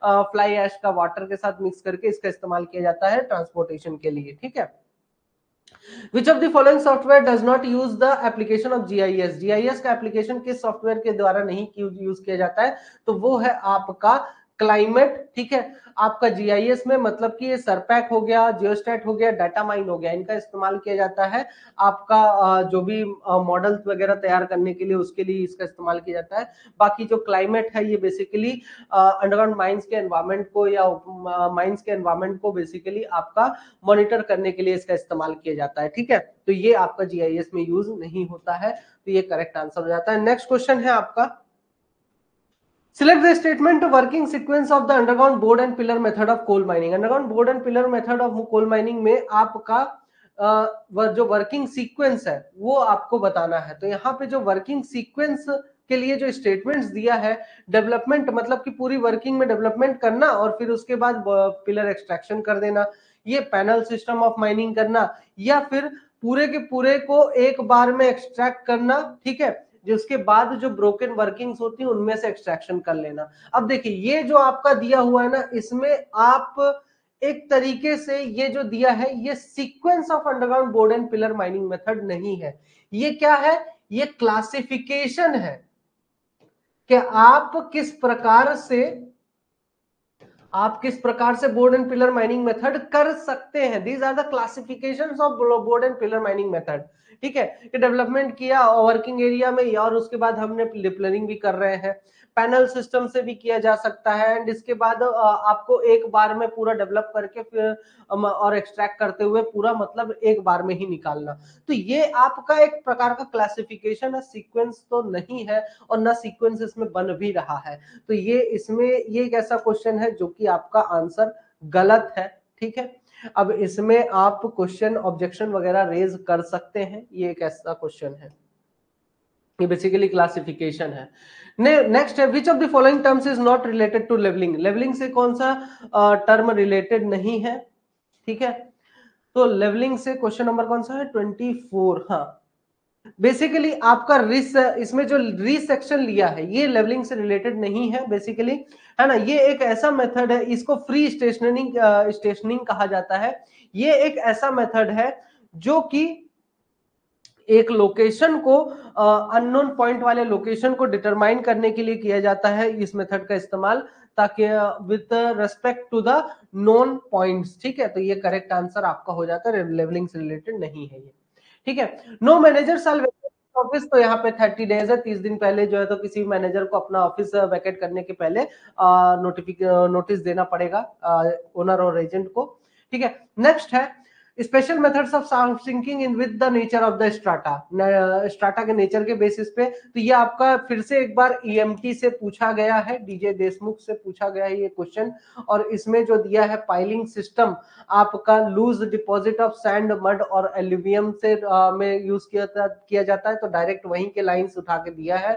Speaker 1: फ्लाई ऐश का वाटर के साथ मिक्स करके इसका इस्तेमाल किया जाता है ट्रांसपोर्टेशन के लिए। ठीक है, which of the following software does not use the application of GIS? GIS का एप्लीकेशन किस सॉफ्टवेयर के द्वारा नहीं यूज किया जाता है? तो वो है आपका क्लाइमेट। ठीक है, आपका जीआईएस में मतलब कि ये सरपैक हो गया, जियोस्टैट हो गया, डाटा माइन हो गया, इनका इस्तेमाल किया जाता है आपका जो भी मॉडल वगैरह तैयार करने के लिए, उसके लिए इसका इस्तेमाल किया जाता है। बाकी जो क्लाइमेट है ये बेसिकली अंडरग्राउंड माइंस के एनवायरमेंट को या माइंस के एनवायरमेंट को बेसिकली आपका मॉनिटर करने के लिए इसका इस्तेमाल किया जाता है। ठीक है, तो ये आपका जीआईएस में यूज नहीं होता है, तो ये करेक्ट आंसर हो जाता है। नेक्स्ट क्वेश्चन है आपका, select the statement working sequence of the underground board and pillar method of coal mining? Underground board and pillar method of coal mining में आपका जो वर्किंग सीक्वेंस है वो आपको बताना है। तो यहाँ पे जो वर्किंग सीक्वेंस के लिए जो स्टेटमेंट्स दिया है, डेवलपमेंट मतलब कि पूरी वर्किंग में डेवलपमेंट करना और फिर उसके बाद पिलर एक्सट्रैक्शन कर देना, ये पैनल सिस्टम ऑफ माइनिंग करना, या फिर पूरे के पूरे को एक बार में एक्सट्रैक्ट करना। ठीक है, जिसके बाद जो ब्रोकन वर्किंग्स होती है उनमें से एक्सट्रैक्शन कर लेना। अब देखिए ये जो आपका दिया हुआ है ना, इसमें आप एक तरीके से ये जो दिया है ये sequence of underground board and pillar mining method नहीं है, ये क्या है? ये क्लासिफिकेशन है कि आप किस प्रकार से board and pillar mining method कर सकते हैं। These are the classifications of board and pillar mining method. ठीक है, कि डेवलपमेंट किया वर्किंग एरिया में और उसके बाद हमने डिप्लरिंग भी कर रहे हैं, पैनल सिस्टम से भी किया जा सकता है, एंड इसके बाद आपको एक बार में पूरा डेवलप करके फिर और एक्सट्रैक्ट करते हुए पूरा मतलब एक बार में ही निकालना। तो ये आपका एक प्रकार का क्लासिफिकेशन है, सीक्वेंस तो नहीं है और ना सीक्वेंस इसमें बन भी रहा है। तो ये इसमें ये एक ऐसा क्वेश्चन है जो कि आपका आंसर गलत है। ठीक है, अब इसमें आप क्वेश्चन ऑब्जेक्शन वगैरह रेज कर सकते हैं, ये एक ऐसा क्वेश्चन है। ये बेसिकली क्लासिफिकेशन है। नेक्स्ट है which of the following terms is not related to levelling. Levelling से कौन सा टर्म रिलेटेड नहीं है, ठीक है। तो लेवलिंग से क्वेश्चन नंबर कौन सा है 24। हाँ, बेसिकली आपका रिस, इसमें जो रिसेक्शन लिया है ये लेवलिंग से रिलेटेड नहीं है बेसिकली, है ना। ये एक ऐसा मेथड है, इसको फ्री स्टेशनिंग कहा जाता है। ये एक ऐसा मेथड है जो कि एक लोकेशन को, अननोन पॉइंट वाले लोकेशन को डिटरमाइन करने के लिए किया जाता है इस मेथड का इस्तेमाल, ताकि with respect to the known points, ठीक है। तो ये करेक्ट आंसर आपका हो जाता है, लेवलिंग से रिलेटेड नहीं है ये, ठीक है। नो मैनेजर शैल ऑफिस, तो यहाँ पे 30 डेज है, 30 दिन पहले जो है तो किसी मैनेजर को अपना ऑफिस वैकेट करने के पहले नोटिस देना पड़ेगा ओनर और एजेंट को, ठीक है। नेक्स्ट है special methods of sound sinking in with the nature of the strata, strata के नेचर के बेसिस पे। तो ये आपका फिर से एक बार ईएमटी से पूछा गया है, डीजे देशमुख से पूछा गया है ये क्वेश्चन, और इसमें जो दिया है पाइलिंग सिस्टम आपका loose deposit of sand, mud और एल्यूवियम से में यूज किया जाता है, तो डायरेक्ट वहीं के लाइंस उठा के दिया है।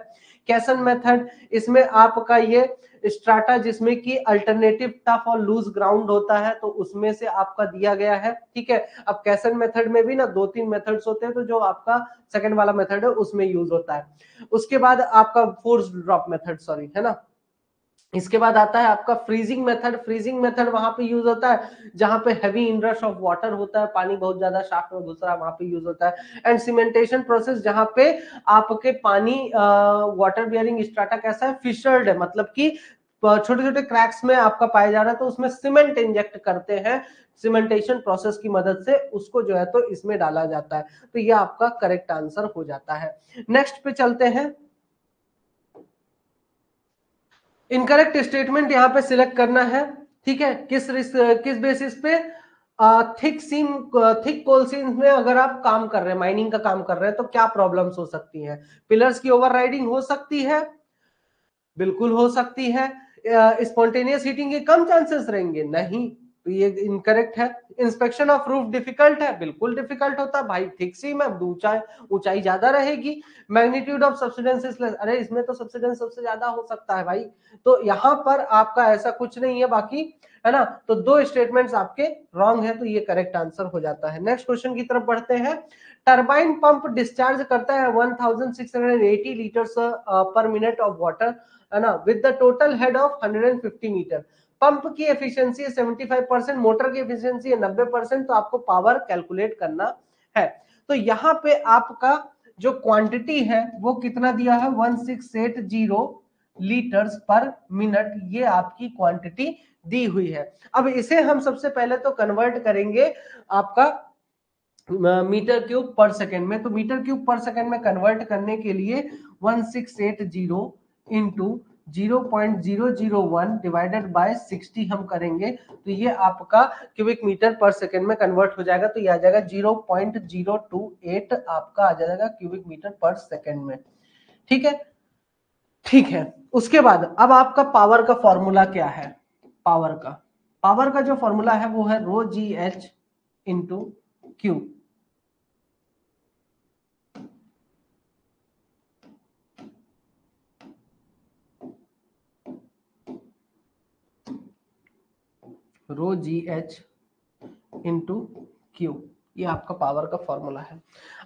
Speaker 1: कैसन मेथड, इसमें आपका ये स्ट्राटा जिसमें कि अल्टरनेटिव टफ और लूज ग्राउंड होता है, तो उसमें से आपका दिया गया है, ठीक है। अब कैसन मेथड में भी ना 2-3 मेथड्स होते हैं, तो जो आपका सेकंड वाला मेथड है उसमें यूज होता है। उसके बाद आपका फोर्स ड्रॉप मेथड, सॉरी, है ना। इसके बाद आता है आपका फ्रीजिंग मेथड। फ्रीजिंग मेथड वहां पे यूज होता है जहां पे हैवी इनरश ऑफ वाटर होता है, पानी बहुत ज्यादा शाफ्ट में घुस रहा है, वहां पे यूज होता है। एंड सीमेंटेशन प्रोसेस, जहां पे आपके पानी वाटर बियरिंग स्ट्राटा कैसा है, फिशर्ड है, मतलब कि छोटे छोटे क्रैक्स में आपका पाया जा रहा है, तो उसमें सीमेंट इंजेक्ट करते हैं, सीमेंटेशन प्रोसेस की मदद से उसको जो है तो इसमें डाला जाता है। तो ये आपका करेक्ट आंसर हो जाता है। नेक्स्ट पे चलते हैं। इनकरेक्ट स्टेटमेंट यहाँ पे सिलेक्ट करना है, ठीक है। किस बेसिस पे, थिक कोल सीन में अगर आप काम कर रहे हैं, माइनिंग का काम कर रहे हैं, तो क्या प्रॉब्लम्स हो सकती हैं। पिलर्स की ओवरराइडिंग हो सकती है, बिल्कुल हो सकती है। स्पॉन्टेनियस हीटिंग के कम चांसेस रहेंगे, नहीं, तो ये इनकरेक्ट है। इंस्पेक्शन ऑफ रूफ डिफिकल्ट है, बिल्कुल डिफिकल्ट होता है भाई, थिक सी में ऊंचाई ज्यादा रहेगी। मैग्नीट्यूड ऑफ सब्सिडेंस, अरे इसमें तो सब्सिडेंस सबसे ज्यादा हो सकता है भाई, तो यहाँ पर आपका ऐसा कुछ नहीं है बाकी, है ना। तो दो स्टेटमेंट्स आपके रॉन्ग है, तो ये करेक्ट आंसर हो जाता है। नेक्स्ट क्वेश्चन की तरफ बढ़ते हैं। टरबाइन पंप डिस्चार्ज करता है 1680 लीटर्स पर मिनट ऑफ वाटर, है ना, with the total head of 150 metre. Pump की एफिशिएंसी है 75%, मोटर की एफिशिएंसी है 90%, तो आपको पावर कैलकुलेट करना है। तो यहाँ पे आपका जो क्वांटिटी है वो कितना दिया है, 1680 लीटर्स पर मिनट, ये आपकी क्वांटिटी दी हुई है। अब इसे हम सबसे पहले तो कन्वर्ट करेंगे आपका मीटर क्यूब पर सेकेंड में। तो मीटर क्यूब पर सेकेंड में कन्वर्ट करने के लिए 1680 इंटू 0.001 डिवाइडेड बाय 60 हम करेंगे, तो ये आपका क्यूबिक मीटर पर सेकेंड में कन्वर्ट हो जाएगा। तो ये आ जाएगा 0.028 आपका आ जाएगा क्यूबिक मीटर पर सेकेंड में, ठीक है। ठीक है, उसके बाद अब आपका पावर का फॉर्मूला क्या है। पावर का जो फॉर्मूला है वो है रो जी एच इंटू क्यू। रो जी एच इंटू क्यू, ये आपका पावर का फॉर्मूला है।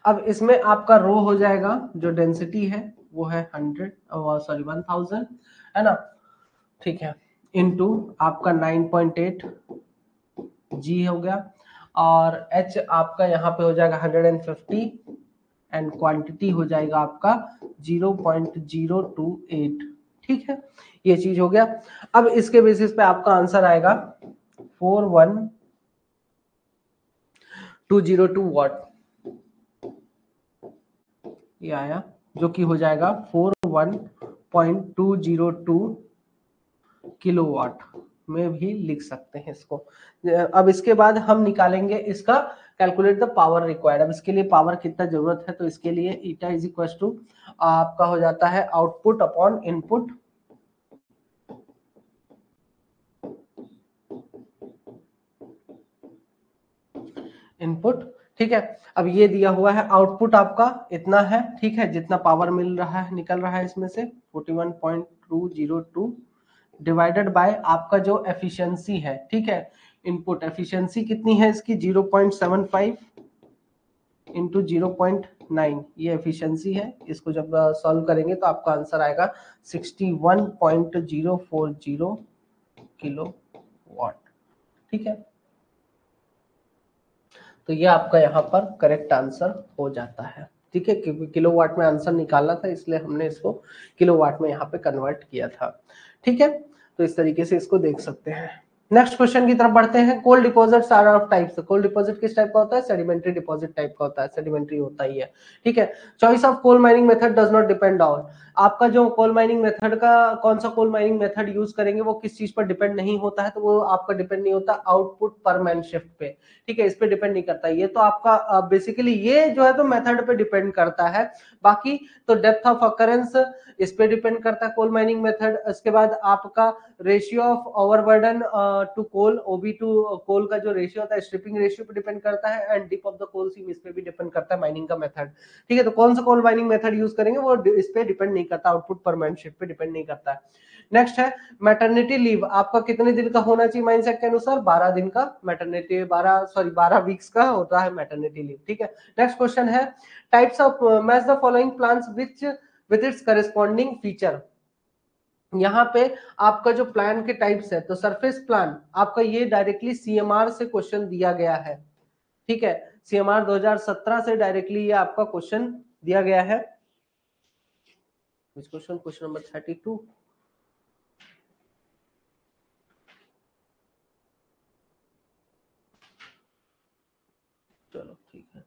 Speaker 1: अब इसमें आपका रो हो जाएगा, जो डेंसिटी है वो है 1000, है ना, ठीक है, इंटू आपका 9.8 जी हो गया, और एच आपका यहाँ पे हो जाएगा 150, एंड क्वांटिटी हो जाएगा आपका 0.028, ठीक है। ये चीज हो गया। अब इसके बेसिस पे आपका आंसर आएगा 41202 वाट, ये आया, जो कि हो जाएगा 41.202 किलोवाट में भी लिख सकते हैं इसको। अब इसके बाद हम निकालेंगे इसका कैलकुलेट द पावर रिक्वायर्ड। अब इसके लिए पावर कितना जरूरत है, तो इसके लिए ईटा इज इक्वल टू आपका हो जाता है आउटपुट अपॉन इनपुट, ठीक है। अब ये दिया हुआ है आउटपुट आपका इतना है, ठीक है, जितना पावर मिल रहा है निकल रहा है इसमें से 41.202 डिवाइडेड बाय आपका जो एफिशिएंसी है, ठीक है, इनपुट एफिशिएंसी कितनी है इसकी 0.75 इंटू 0.9, ये एफिशिएंसी है। इसको जब सॉल्व करेंगे तो आपका आंसर आएगा 61.040 किलो वाट, ठीक है। तो ये आपका यहाँ पर करेक्ट आंसर हो जाता है, ठीक है, क्योंकि किलोवाट में आंसर निकालना था इसलिए हमने इसको किलोवाट में यहाँ पे कन्वर्ट किया था, ठीक है। तो इस तरीके से इसको देख सकते हैं। नेक्स्ट क्वेश्चन की तरफ बढ़ते हैं। Coal deposits are of types. Coal deposit किस टाइप का होता है? सेडिमेंट्री डिपॉजिट टाइप का होता है, सेडिमेंट्री होता ही है, ठीक है। Choice of coal mining method does not depend on, आपका जो कोल माइनिंग मेथड का कौन सा कोल माइनिंग मेथड यूज करेंगे वो किस चीज पर डिपेंड नहीं होता है, तो वो आपका डिपेंड नहीं होता आउटपुट पर मैन शिफ्ट पे, ठीक है, इस पे डिपेंड नहीं करता। ये तो आपका बेसिकली ये जो है तो मेथड पे डिपेंड करता है। बाकी तो डेप्थ ऑफ अकरेंस इस पे डिपेंड करता है कोल माइनिंग मेथड। इसके बाद आपका ratio of overburden to coal, OB to coal का जो रेशियो होता है स्ट्रिपिंग रेशियो पे डिपेंड करता है। And dip of the coal seam इस पे भी डिपेंड करता है माइनिंग का मेथड, ठीक है। तो कौन सा कोल माइनिंग मेथड यूज करेंगे वो इस पे डिपेंड नहीं करता, आउटपुट पर मैन शिफ्ट पे डिपेंड नहीं करता है। नेक्स्ट है मैटरनिटी लीव, आपका कितने दिन का होना चाहिए माइंडसेट के अनुसार? 12 दिन का मैटरनिटी, 12 वीक्स का होता है मैटरनिटी लीव, ठीक है। नेक्स्ट क्वेश्चन है types of match the following plans which with its corresponding feature. यहाँ पे आपका जो प्लान के टाइप्स है तो सरफेस प्लान आपका ये डायरेक्टली सीएमआर से क्वेश्चन दिया गया है, ठीक है, सीएमआर 2017 से डायरेक्टली ये आपका क्वेश्चन दिया गया है। Question number 32। चलो ठीक है,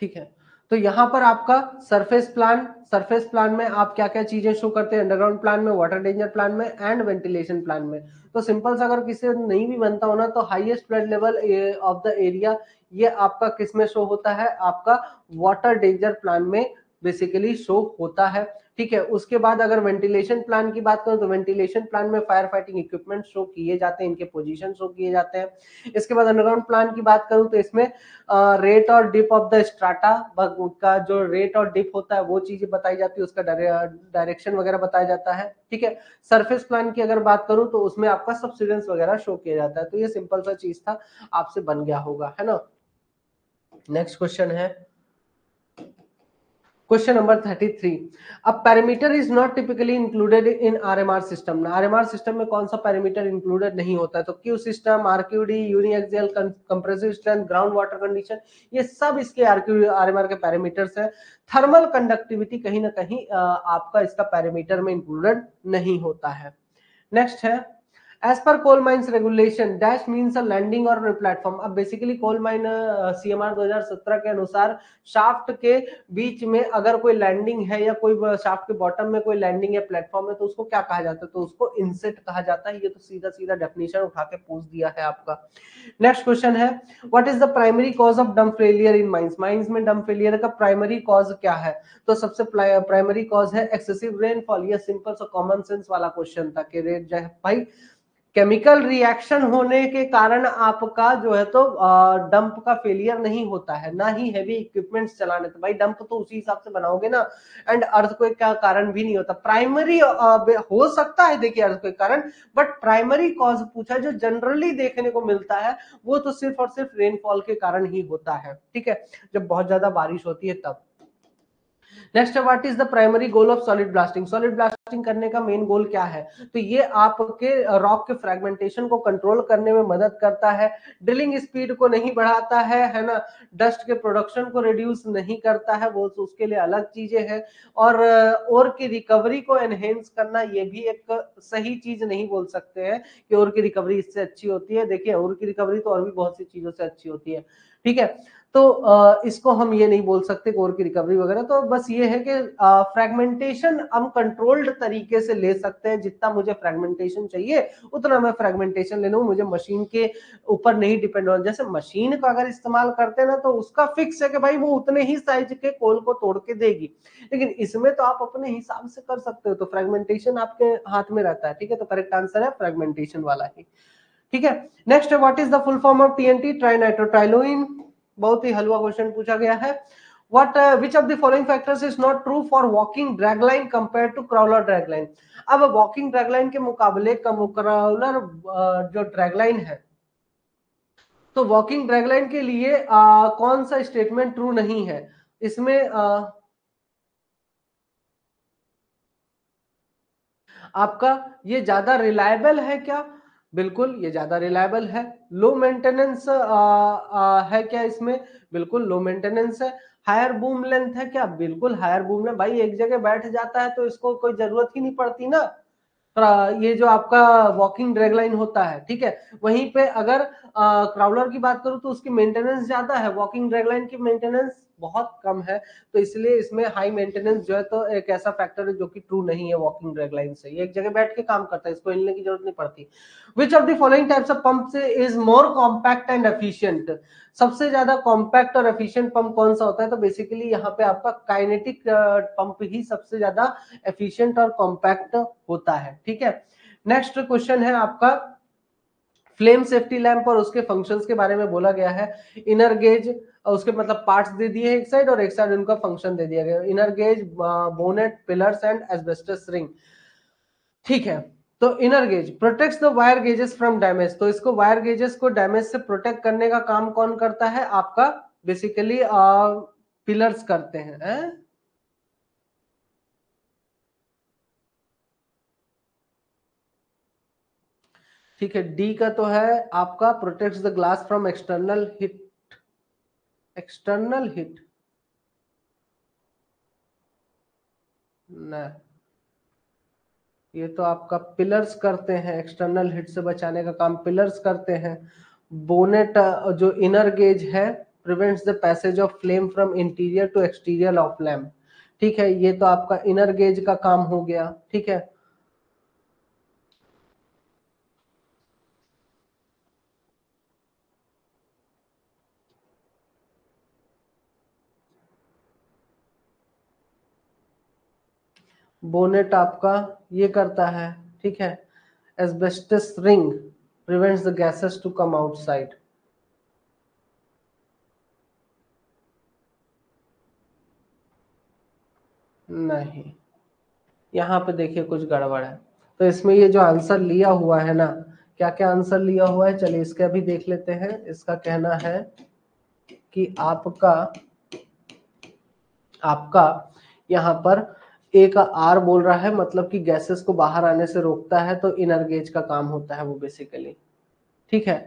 Speaker 1: ठीक है। तो यहाँ पर आपका सरफेस प्लान में आप क्या क्या चीजें शो करते हैं? अंडरग्राउंड प्लान में, वाटर डेंजर प्लान में एंड वेंटिलेशन प्लान में। तो सिंपल सा अगर किसी नहीं भी बनता होना तो highest flood level of the area ये आपका किस में शो होता है? आपका वाटर डेंजर प्लान में बेसिकली शो होता है, ठीक है। उसके बाद अगर वेंटिलेशन प्लान की बात करें तो वेंटिलेशन प्लान में फायर फाइटिंग इक्विपमेंट शो किए जाते हैं, इनके पोजीशन शो किए जाते हैं। इसके बाद अंडरग्राउंड प्लान की बात करूं तो इसमें रेट और डिप ऑफ द स्ट्राटा का जो रेट और डिप होता है वो चीजें बताई जाती है, उसका डायरेक्शन वगैरह बताया जाता है, ठीक है। सरफेस प्लान की अगर बात करूं तो उसमें आपका सब्सिडेंस वगैरह शो किया जाता है। तो ये सिंपल सा चीज था, आपसे बन गया होगा, है ना। नेक्स्ट क्वेश्चन है क्वेश्चन नंबर 33। अब parameter is not typically included in RMR system. RMR system में कौन सा पैरामीटर इंक्लूडेड नहीं होता है? तो Q system, RQD, uniaxial compressive strength, ground water condition, ये सब इसके आरएमआर के पैरामीटर्स है। थर्मल कंडक्टिविटी कहीं ना कहीं आपका इसका पैरामीटर में इंक्लूडेड नहीं होता है। नेक्स्ट है as per coal mines regulation dash means a landing और प्लेटफॉर्म। अब बेसिकली कोल माइन सीएमआर 2017 के अनुसार शाफ्ट के बीच में अगर कोई लैंडिंग है या कोई शाफ्ट के बॉटम में कोई लैंडिंग या प्लेटफॉर्म है तो उसको क्या कहा जाता है? तो उसको इनसेट कहा जाता है। ये तो सीधा सीधा डेफिनेशन उठा के पूछ दिया है आपका। नेक्स्ट क्वेश्चन है what is the primary cause of dump failure in mines. Mines में डंप फेलियर का प्राइमरी कॉज क्या है? तो सबसे प्राइमरी कॉज है एक्सेसिव रेनफॉल। ये सिंपल सा कॉमन सेंस वाला क्वेश्चन था कि रेट जो है भाई केमिकल रिएक्शन होने के कारण आपका जो है तो डंप का फेलियर नहीं होता है, ना ही हेवी इक्विपमेंट्स चलाने, तो भाई डंप तो उसी हिसाब से बनाओगे ना। एंड अर्थक्वेक का कारण भी नहीं होता। प्राइमरी हो सकता है देखिए अर्थक्वेक कारण, बट प्राइमरी कॉज पूछा जो जनरली देखने को मिलता है वो तो सिर्फ और सिर्फ रेनफॉल के कारण ही होता है, ठीक है, जब बहुत ज्यादा बारिश होती है तब। Next what is the primary goal of solid blasting. Solid blasting करने का मेन गोल क्या है? तो ये आपके रॉक के फ्रेगमेंटेशन को कंट्रोल करने में मदद करता है, ड्रिलिंग स्पीड को नहीं बढ़ाता है ना, डस्ट के प्रोडक्शन को रिड्यूस नहीं करता है, वो तो उसके लिए अलग चीजें हैं। और ओर की रिकवरी को एनहेंस करना ये भी एक सही चीज नहीं बोल सकते हैं कि ओर की रिकवरी इससे अच्छी होती है। देखिए ओर की रिकवरी तो और भी बहुत सी चीजों से अच्छी होती है, ठीक है। तो इसको हम ये नहीं बोल सकते कोर की रिकवरी वगैरह। तो बस ये है कि फ्रेगमेंटेशन हम कंट्रोल्ड तरीके से ले सकते हैं, जितना मुझे फ्रेगमेंटेशन चाहिए उतना मैं फ्रेगमेंटेशन ले लूं, मुझे मशीन के ऊपर नहीं डिपेंड होना। जैसे मशीन का अगर इस्तेमाल करते हैं ना तो उसका फिक्स है कि भाई वो उतने ही साइज के कोल को तोड़ के देगी, लेकिन इसमें तो आप अपने हिसाब से कर सकते हो। तो फ्रेगमेंटेशन आपके हाथ में रहता है, ठीक है। तो करेक्ट आंसर है फ्रेगमेंटेशन वाला ही। ठीक है। नेक्स्ट है what is the full form of TNT, trinitrotoluene, बहुत ही हलवा क्वेश्चन पूछा गया है। What which of the following factors is not true for walking dragline compared to crawler dragline? अब वॉकिंग ड्रैगलाइन के मुकाबले क्रॉलर जो ड्रैगलाइन है, तो वॉकिंग ड्रैगलाइन के लिए कौन सा स्टेटमेंट ट्रू नहीं है इसमें? आपका ये ज्यादा रिलायबल है क्या? बिल्कुल ये ज्यादा रिलायबल है। लो मेंटेनेंस है क्या इसमें? बिल्कुल लो मेंटेनेंस है। हायर बूम लेंथ है क्या? बिल्कुल हायर बूम लेंथ। भाई एक जगह बैठ जाता है तो इसको कोई जरूरत ही नहीं पड़ती ना, ये जो आपका वॉकिंग ड्रैगलाइन होता है, ठीक है। वहीं पे अगर क्राउलर की बात करूं तो उसकी मेंटेनेंस ज्यादा है, वॉकिंग ड्रैगलाइन की मेंटेनेंस बहुत कम है, तो इसलिए इसमें हाई मेंटेनेंस जो है तो एक ऐसा फैक्टर है जो कि ट्रू नहीं है वॉकिंग ड्रैगलाइन से। ये एक जगह बैठ के काम करता है, इसको हिलने की जरूरत नहीं पड़ती। Which of the following types of pump से is more compact and efficient? सबसे ज्यादा कॉम्पैक्ट और एफिशिएंट पंप कौन सा होता है? तो बेसिकली यहाँ पे आपका काइनेटिक पंप ही सबसे ज्यादा एफिशिएंट और कॉम्पैक्ट होता है, ठीक है। नेक्स्ट क्वेश्चन है आपका फ्लेम सेफ्टी लैंप और उसके फंक्शंस के बारे में बोला गया है। इनर गेज, उसके मतलब पार्ट्स दे दिए हैं एक साइड, और एक साइड उनका फंक्शन दे दिया गया। Inner gauge, bonnet, pillars and asbestos ring, ठीक है। तो inner gauge protects the wire gauges from damage, तो इसको वायर गेजेस को डैमेज से प्रोटेक्ट करने का काम कौन करता है? आपका बेसिकली पिलर्स करते हैं। ठीक है, डी का तो है आपका protects the glass from external hit. External hit न, ये तो आपका पिलर्स करते हैं, एक्सटर्नल हिट से बचाने का काम पिलर्स करते हैं। बोनेट जो इनर गेज है prevents the passage of flame from interior to exterior of lamp, ठीक है, ये तो आपका इनर गेज का काम हो गया, ठीक है। बोनेट आपका ये करता है, ठीक है। Asbestos ring prevents the gases to come outside. नहीं, यहाँ पे देखिए कुछ गड़बड़ है। तो इसमें ये जो आंसर लिया हुआ है ना, क्या क्या आंसर लिया हुआ है, चलिए इसका भी देख लेते हैं। इसका कहना है कि आपका आपका यहाँ पर ए का आर बोल रहा है, मतलब कि गैसेस को बाहर आने से रोकता है, तो इनर गेज का काम होता है वो बेसिकली, ठीक है।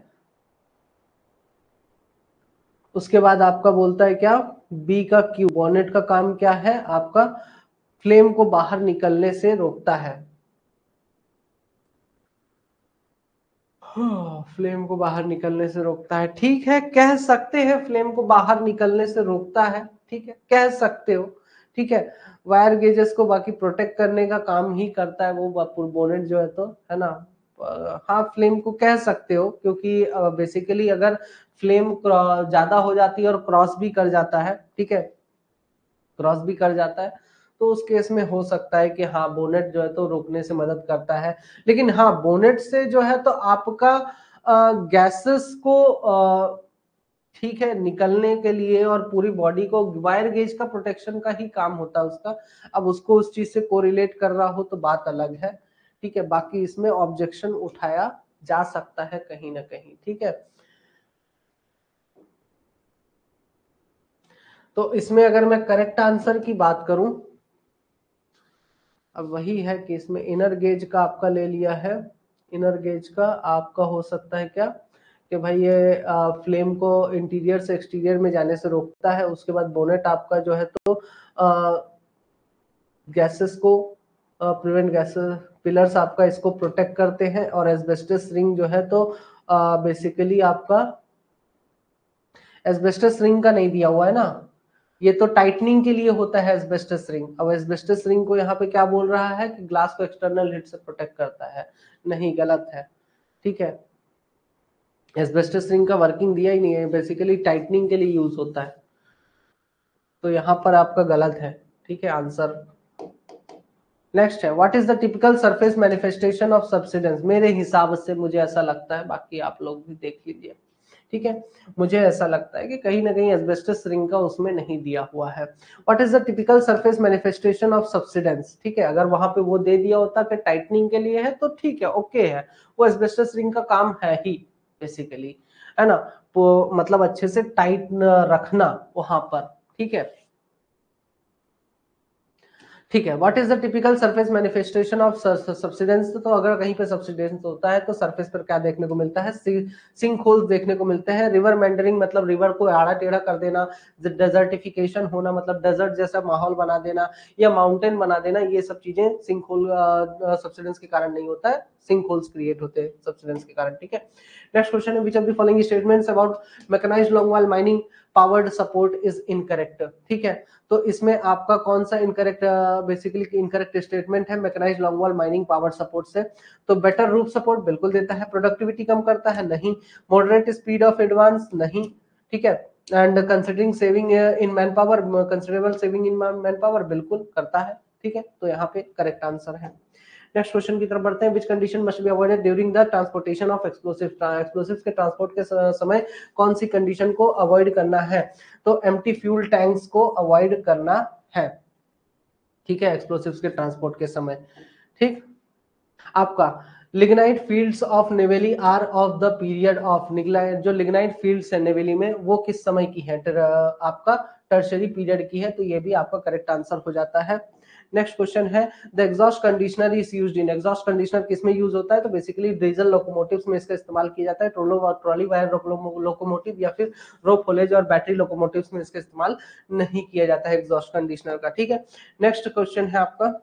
Speaker 1: उसके बाद आपका बोलता है क्या, बी का क्यू, बॉनेट का काम क्या है आपका? फ्लेम को बाहर निकलने से रोकता है। फ्लेम को बाहर निकलने से रोकता है, ठीक है, कह सकते हैं फ्लेम को बाहर निकलने से रोकता है, ठीक है, कह सकते हो, ठीक है। वायर गेजेस को बाकी प्रोटेक्ट करने का काम ही करता है वो बोनेट जो है, तो है ना। हाँ, फ्लेम को कह सकते हो, क्योंकि बेसिकली अगर फ्लेम ज्यादा हो जाती है और क्रॉस भी कर जाता है, ठीक है, क्रॉस भी कर जाता है, तो उस केस में हो सकता है कि हाँ बोनेट जो है तो रोकने से मदद करता है। लेकिन हाँ, बोनेट से जो है तो आपका गैसेस को ठीक है निकलने के लिए और पूरी बॉडी को, वायर गेज का प्रोटेक्शन का ही काम होता है उसका। अब उसको उस चीज से कोरिलेट कर रहा हो तो बात अलग है, ठीक है। बाकी इसमें ऑब्जेक्शन उठाया जा सकता है कहीं ना कहीं, ठीक है। तो इसमें अगर मैं करेक्ट आंसर की बात करूं, अब वही है कि इसमें इनर गेज का आपका ले लिया है। इनर गेज का आपका हो सकता है क्या कि भाई ये फ्लेम को इंटीरियर से एक्सटीरियर में जाने से रोकता है। उसके बाद बोनेट आपका जो है तो गैसेस को प्रिवेंट गैसेस, पिलर्स आपका इसको प्रोटेक्ट करते हैं, और एस्बेस्टस रिंग जो है तो बेसिकली आपका एस्बेस्टस रिंग का नहीं दिया हुआ है ना, ये तो टाइटनिंग के लिए होता है एस्बेस्टस रिंग। अब एस्बेस्टस रिंग को यहाँ पे क्या बोल रहा है कि ग्लास को एक्सटर्नल हीट से प्रोटेक्ट करता है, नहीं, गलत है, ठीक है। एस्बेस्टस रिंग का वर्किंग दिया ही नहीं है, बेसिकली टाइटनिंग के लिए यूज होता है, तो यहाँ पर आपका गलत है, ठीक है आंसर। नेक्स्ट है what is the typical surface manifestation of subsidence. मेरे हिसाब से मुझे ऐसा लगता है, बाकी आप लोग भी देख लीजिए, ठीक है, मुझे ऐसा लगता है कि कहीं ना कहीं एस्बेस्टस रिंग का उसमें नहीं दिया हुआ है। What is the typical surface manifestation of subsidence, ठीक है, अगर वहां पे वो दे दिया होता कि टाइटनिंग के लिए है तो ठीक है, ओके है, वो एस्बेस्टस रिंग का काम है ही बेसिकली, है ना, तो मतलब अच्छे से टाइट रखना वहां पर, ठीक है। ठीक है, what is the typical surface manifestation of subsidence. तो अगर कहीं पे सब्सिडेंस होता है तो सरफेस पर क्या देखने को मिलता है, सिंक होल्स देखने को मिलते हैं। रिवर मेंडरिंग मतलब रिवर को आड़ा टेढ़ा कर देना। डेजर्टिफिकेशन होना मतलब डेजर्ट जैसा माहौल बना देना या माउंटेन बना देना, ये सब चीजें सिंक होल सब्सिडेंस के कारण नहीं होता है, सिंक होल्स क्रिएट होते हैं सब्सिडेंस के कारण, ठीक है। नेक्स्ट क्वेश्चन है, which of the following statements about mechanised long mining powered support is incorrect, ठीक है। तो इसमें आपका कौन सा इनकरेक्ट, बेसिकली इनकरेक्ट स्टेटमेंट है mechanised long wall mining power support से। तो बेटर रूफ सपोर्ट बिल्कुल देता है। प्रोडक्टिविटी कम करता है, नहीं। मॉडरेट स्पीड ऑफ एडवांस, नहीं, ठीक है। And considering saving in man power, considerable saving in man power, बिल्कुल करता है, ठीक है। तो यहाँ पे करेक्ट आंसर है। नेक्स्ट क्वेश्चन की तरफ बढ़ते हैं, which condition must be avoided during the transportation of explosive. Explosive के ट्रांसपोर्ट के समय कौन सी कंडीशन को अवॉइड करना है। तो एम्प्टी फ्यूल टैंक्स को अवॉइड करना है, ठीक है, एक्सप्लोसिव्स के ट्रांसपोर्ट के समय, ठीक। आपका lignite fields of Neyveli are of the period of, जो लिग्नाइट फील्ड्स है नेवेली में वो किस समय की है, आपका टर्शरी पीरियड की है, तो ये भी आपका करेक्ट आंसर हो जाता है। नेक्स्ट क्वेश्चन है, the exhaust conditioner is used in. Exhaust conditioner किसमें यूज होता है, तो बेसिकली डीजल लोकोमोटिव्स में इसका इस्तेमाल किया जाता है। ट्रॉली वायर लोकोमोटिव या फिर रोप होलेज और बैटरी लोकोमोटिव्स में इसका इस्तेमाल नहीं किया जाता है एग्जॉस्ट कंडीशनर का, ठीक है। नेक्स्ट क्वेश्चन है आपका,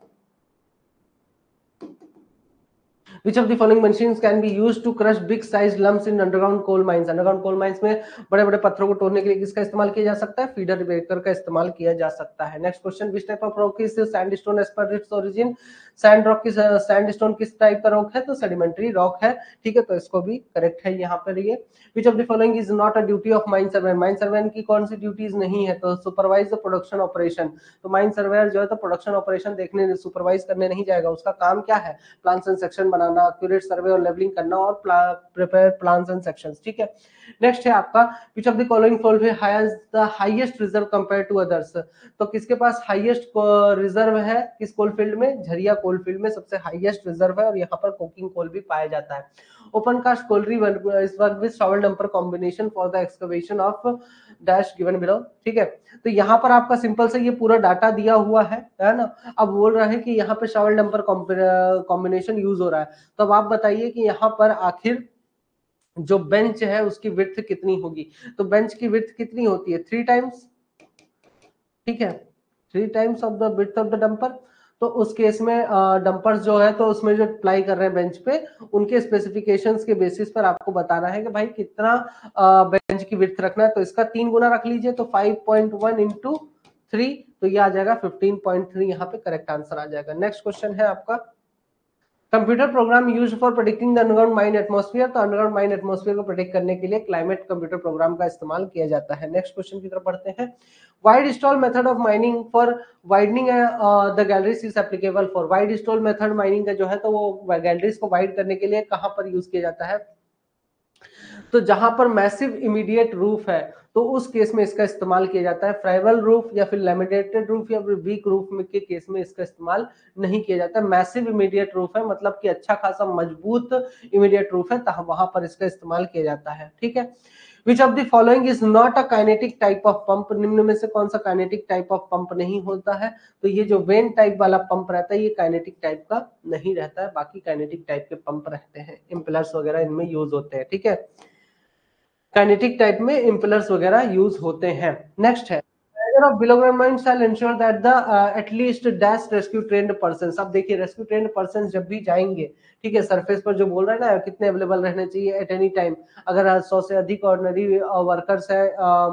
Speaker 1: Which of the following machines can be used to crush big sized lumps in underground coal mines? Underground coal mines में बड़े बड़े पत्थरों को तोड़ने के लिए किसका इस्तेमाल किया जा सकता है, फीडर ब्रेकर का इस्तेमाल किया जा सकता है। Next question, which type of rock is sandstone as per its origin. Sandstone किस टाइप का रॉक है, तो सेडिमेंट्री रॉक है, ठीक है, तो इसको भी करेक्ट है यहाँ पर। ये विच of the following is not a duty of mine surveyor. Mine surveyor की कौन सी ड्यूटीज नहीं है, तो सुपरवाइज द प्रोडक्शन ऑपरेशन। तो माइन सर्वेयर जो है तो प्रोडक्शन ऑपरेशन देखने सुपरवाइज करने नहीं जाएगा, उसका काम क्या है, प्लान्स एंड सेक्शन बनाना, एक्यूरेट सर्वे और लेवलिंग करना और प्रिपेयर प्लान्स एंड सेक्शंस, ठीक है। नेक्स्ट है आपका, which of the following coal has the highest reserve compare to others. तो किसके पास हाईएस्ट रिजर्व है, किस कोलफील्ड में, झरिया कोलफील्ड में सबसे हाईएस्ट रिजर्व है और यहाँ पर कोकिंग कोल भी पाया जाता है। ओपन कास्ट कोलरी इस work with shovel dumper combination for the excavation of dash given below, ठीक है। तो यहाँ पर आपका सिंपल से ये पूरा डाटा दिया हुआ है ना। अब बोल रहा है कि यहाँ पे शॉवेल डंपर कॉम्बिनेशन यूज हो रहा है, तो अब आप बताइए कि यहाँ पर आखिर जो बेंच है उसकी विड्थ कितनी होगी। तो बेंच की विड्थ कितनी होती है, 3 टाइम्स, ठीक है, 3 times of the width of the dumper. तो उस केस में डंपर्स जो है तो उसमें जो अप्लाई कर रहे हैं बेंच पे, उनके स्पेसिफिकेशंस के बेसिस पर आपको बताना है कि भाई कितना बेंच की विड्थ रखना है। तो इसका 3 गुना रख लीजिए, तो 5.1 इंटू 3, तो ये आ जाएगा 15.3, यहाँ पे करेक्ट आंसर आ जाएगा। नेक्स्ट क्वेश्चन है आपका, computer program use for predicting the underground mine atmosphere. तो अंडरग्राउंड माइन एटमॉस्फेयर को प्रेडिक्ट करने के लिए क्लाइमेट कंप्यूटर प्रोग्राम का इस्तेमाल किया जाता है। नेक्स्ट क्वेश्चन की तरफ बढ़ते हैं, wide stall method of mining for widening the galleries is applicable for. Wide stall method mining का जो है तो वो गैलरीज को वाइड करने के लिए कहां पर यूज किया जाता है, तो जहां पर मैसिव इमीडिएट रूफ है तो उस केस में इसका इस्तेमाल किया जाता है। फ्राइवल रूफ या फिर लैमिनेटेड रूफ या फिर वीक रूफ के केस में इसका इस्तेमाल नहीं किया जाता। मैसिव इमीडिएट रूफ है मतलब कि अच्छा खासा मजबूत इमीडिएट रूफ है, तो वहां पर इसका इस्तेमाल किया जाता है, ठीक है। Which of the following is not a kinetic type of pump. निम्न में से कौन सा काइनेटिक टाइप ऑफ पंप नहीं होता है, तो ये जो वेन टाइप वाला पंप रहता है ये काइनेटिक टाइप का नहीं रहता है, बाकी काइनेटिक टाइप के पंप रहते हैं, इम्पेलर्स वगैरह इनमें यूज होते हैं, ठीक है। काइनेटिक टाइप में इम्पेलर्स वगैरह यूज होते हैं। नेक्स्ट है, of below ground mines shall ensure that the at least dash rescue trained persons। अब देखिए रेस्क्यू ट्रेंड पर्सन जब भी जाएंगे, ठीक है, सरफेस पर जो बोल रहे हैं ना कितने अवेलेबल रहने चाहिए एट एनी टाइम, अगर 100 से अधिक ऑर्डिनरी वर्कर्स है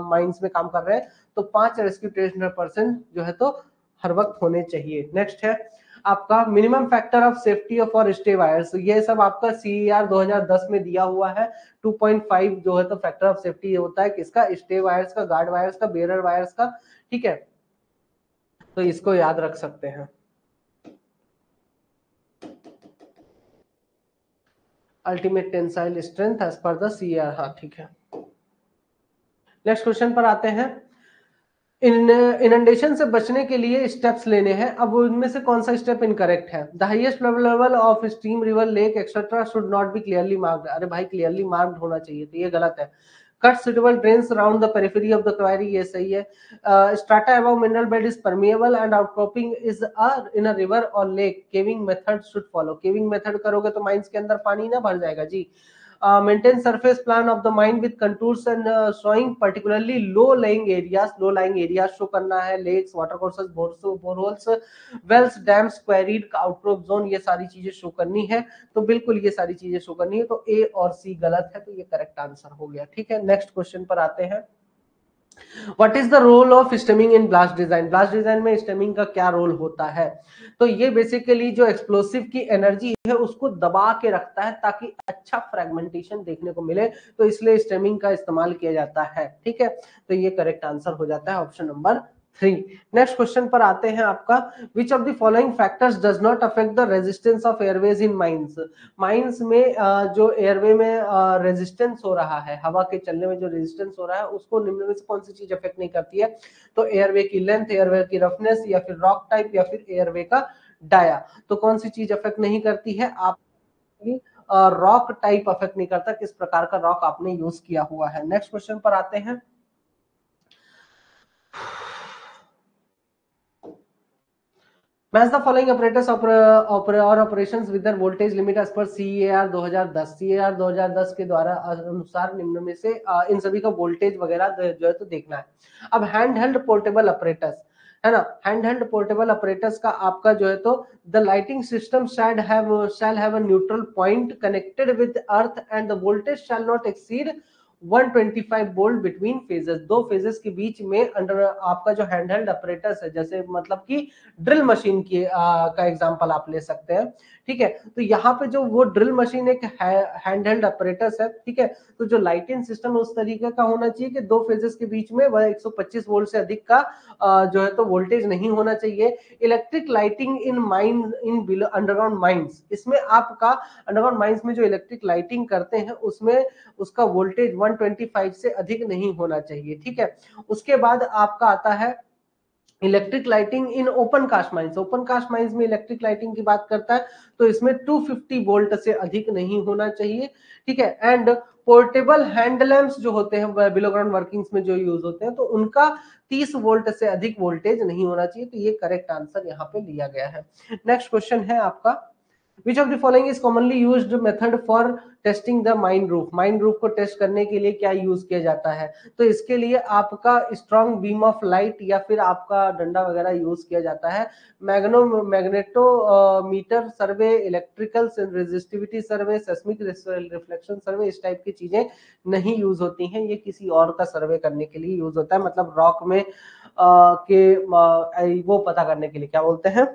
Speaker 1: माइंस में काम कर रहे हैं तो 5 रेस्क्यू ट्रेंड पर्सन जो है तो हर वक्त होने चाहिए। नेक्स्ट है आपका minimum factor of safety for stay wires. ये सब आपका CER 2010 में दिया हुआ है। 2.5 जो है तो फैक्टर ऑफ सेफ्टी होता है किसका, स्टे वायर्स का, गार्ड वायर्स का, बेरर वायर्स का, ठीक है, तो इसको याद रख सकते हैं। Ultimate tensile strength as per the CR, हाँ ठीक है। नेक्स्ट क्वेश्चन पर आते हैं। इनंडेशन से बचने के लिए स्टेप्स लेने हैं, अब उनमें से कौन सा स्टेप इनकरेक्ट है? The highest level of stream, river, lake etcetera should not be clearly marked. अरे भाई क्लियरली मार्क्ड होना चाहिए, तो ये गलत है। Cut suitable drains around the periphery of the quarry, ये सही है। Strata above mineral bed is permeable and outcropping is in a river or lake, caving method should follow. Caving method करोगे तो माइंस के अंदर पानी ना भर जाएगा जी। Maintain surface plan of the mine with contours and showing particularly low lying areas show करना है, lakes, water courses, boreholes, wells, dams, quarried outcrop zone, ये सारी चीजें शो करनी है। तो बिल्कुल ये सारी चीजें शो करनी है, तो ए और सी गलत है, तो ये करेक्ट आंसर हो गया। ठीक है, नेक्स्ट क्वेश्चन पर आते हैं। What is the role of stemming in blast design? Blast design में स्टेमिंग का क्या रोल होता है? तो ये बेसिकली जो एक्सप्लोसिव की एनर्जी है उसको दबा के रखता है ताकि अच्छा फ्रेगमेंटेशन देखने को मिले, तो इसलिए स्टेमिंग का इस्तेमाल किया जाता है। ठीक है, तो ये करेक्ट आंसर हो जाता है ऑप्शन नंबर 3। नेक्स्ट क्वेश्चन पर आते हैं आपका। Which of the following factors does not affect the resistance of Airways in mines? Mines में जो एयरवे में रेजिस्टेंस हो रहा है, हवा के चलने में जो रेजिस्टेंस हो रहा है, उसको निम्न में से कौन सी चीज अफेक्ट नहीं करती है? तो एयरवे की लेंथ, एयरवे की रफनेस, या फिर रॉक टाइप, या फिर एयरवे का डाया। तो कौन सी चीज अफेक्ट नहीं करती है? आप रॉक टाइप अफेक्ट नहीं करता, किस प्रकार का रॉक आपने यूज किया हुआ है। नेक्स्ट क्वेश्चन पर आते हैं। मैच द फॉलोइंग ऑपरेटर्स और operations with their voltage limit as per CAR 2010। CAR 2010 के द्वारा अनुसार निम्न में से इन सभी का वोल्टेज वगैरह जो है तो देखना है। अब हैंड हेल्ड पोर्टेबल ऑपरेटर्स है ना, हैंड हेल्ड पोर्टेबल ऑपरेटर्स का आपका जो है तो the lighting system shall have a neutral point connected with earth and the voltage shall not exceed 125 volt between phases. दो फेजेस के बीच में अंडर आपका जो हैंडहेल्ड ऑपरेटर्स है, जैसे मतलब कि ड्रिल मशीन की का एग्जांपल आप ले सकते हैं। ठीक है, तो यहाँ पे जो वो ड्रिल मशीन एक हैंडहेल्ड ऑपरेटर्स है। ठीक है, तो जो लाइटिंग सिस्टम उस तरीके का होना चाहिए कि दो फेजेस के बीच में वह 125 वोल्ट से अधिक का जो है तो वोल्टेज नहीं होना चाहिए। Electric lighting in mine in underground mines, इसमें आपका अंडरग्राउंड माइंस में जो इलेक्ट्रिक लाइटिंग करते हैं उसमें उसका वोल्टेज 125 से अधिक नहीं होना चाहिए। ठीक है, उसके बाद आपका आता है electric lighting in open cast mines. Open cast mines में इलेक्ट्रिक लाइटिंग की बात करता है तो इसमें 250 वोल्ट से अधिक नहीं होना चाहिए। ठीक है, एंड पोर्टेबल हैंड लैंप्स जो होते हैं बिलो ग्राउंड वर्किंग्स में जो यूज होते हैं, तो उनका 30 वोल्ट से अधिक वोल्टेज नहीं होना चाहिए। तो ये करेक्ट आंसर यहाँ पे लिया गया है। नेक्स्ट क्वेश्चन है आपका। Which of the following is commonly used method for testing the mine roof? Mine roof को टेस्ट करने के लिए क्या यूज किया जाता है? तो इसके लिए आपका स्ट्रॉन्ग बीम ऑफ लाइट या फिर आपका डंडा वगैरह यूज किया जाता है। मैग्नेटोमीटर सर्वे, इलेक्ट्रिकल रेजिस्टिविटी सर्वे, सेस्मिक रिफ्लेक्शन सर्वे, इस टाइप की चीजें नहीं यूज होती हैं। ये किसी और का सर्वे करने के लिए यूज होता है, मतलब रॉक में वो पता करने के लिए, क्या बोलते हैं,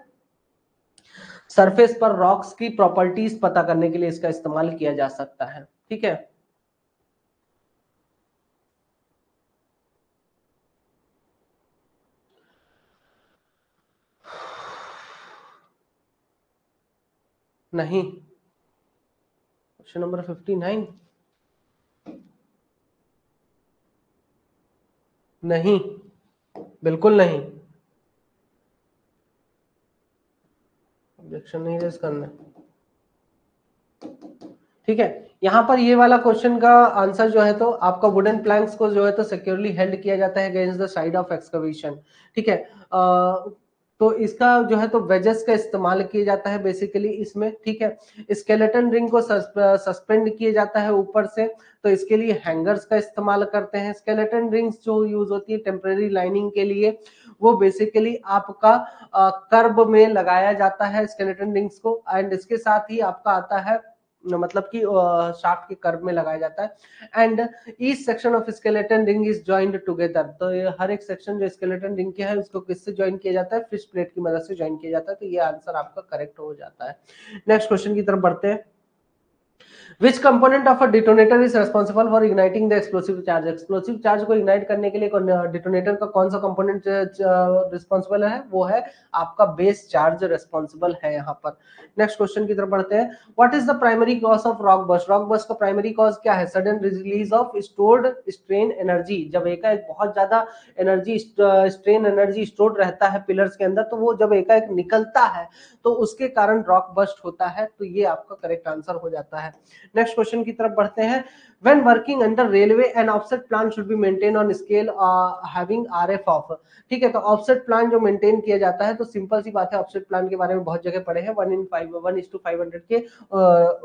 Speaker 1: सरफेस पर रॉक्स की प्रॉपर्टीज पता करने के लिए इसका इस्तेमाल किया जा सकता है। ठीक है, नहीं, क्वेश्चन नंबर 59 नहीं, बिल्कुल नहीं, ऑब्जेक्शन नहीं रेज करना। ठीक है, यहाँ पर ये वाला क्वेश्चन का आंसर जो है तो आपका वुडन प्लैंक्स को जो है तो सिक्योरली हेल्ड किया जाता है against the side of excavation. ठीक है, तो इसका जो है तो वेजेस का इस्तेमाल किया जाता है बेसिकली इसमें। ठीक है, स्केलेटन रिंग को सस्पेंड किया जाता है ऊपर से, तो इसके लिए हैंगर्स का इस्तेमाल करते हैं। स्केलेटन रिंग्स जो यूज होती है टेम्परेरी लाइनिंग के लिए, वो बेसिकली आपका कर्ब में लगाया जाता है स्केलेटन रिंग्स को, एंड इसके साथ ही आपका आता है मतलब कि शाफ्ट के कर्व में लगाया जाता है। And each section of skeleton ring is joined together, तो ये हर एक सेक्शन जो स्केलेटन रिंग के है उसको किससे ज्वाइन किया जाता है? फिश प्लेट की मदद से ज्वाइन किया जाता है। तो ये आंसर आपका करेक्ट हो जाता है। नेक्स्ट क्वेश्चन की तरफ बढ़ते हैं। विच component of a detonator is responsible for igniting the explosive charge? Explosive charge को इग्नाइट करने के लिए डिटोनेटर का कौन सा कंपोनेंट रिस्पॉन्सिबल है? वो है आपका बेस चार्ज रिस्पॉन्सिबल है यहाँ पर। नेक्स्ट क्वेश्चन की तरफ बढ़ते हैं। What is the primary cause of rock burst? Rock burst का प्राइमरी कॉज क्या है? Sudden release of stored strain energy. जब एकाएक बहुत ज्यादा एनर्जी स्ट्रेन एनर्जी स्टोर्ड रहता है पिलर्स के अंदर, तो वो जब एकाएक निकलता है तो उसके कारण रॉक बस्ट होता है। तो ये आपका करेक्ट आंसर हो जाता है। नेक्स्ट क्वेश्चन की तरफ बढ़ते हैं। When working under railway, an offset plan should be maintained on scale having RF of। ठीक है, तो ऑफसेट प्लान जो मेंटेन किया जाता है, तो सिंपल सी बात है, ऑफसेट प्लान के बारे में बहुत जगह पढ़े हैं। 1:500 के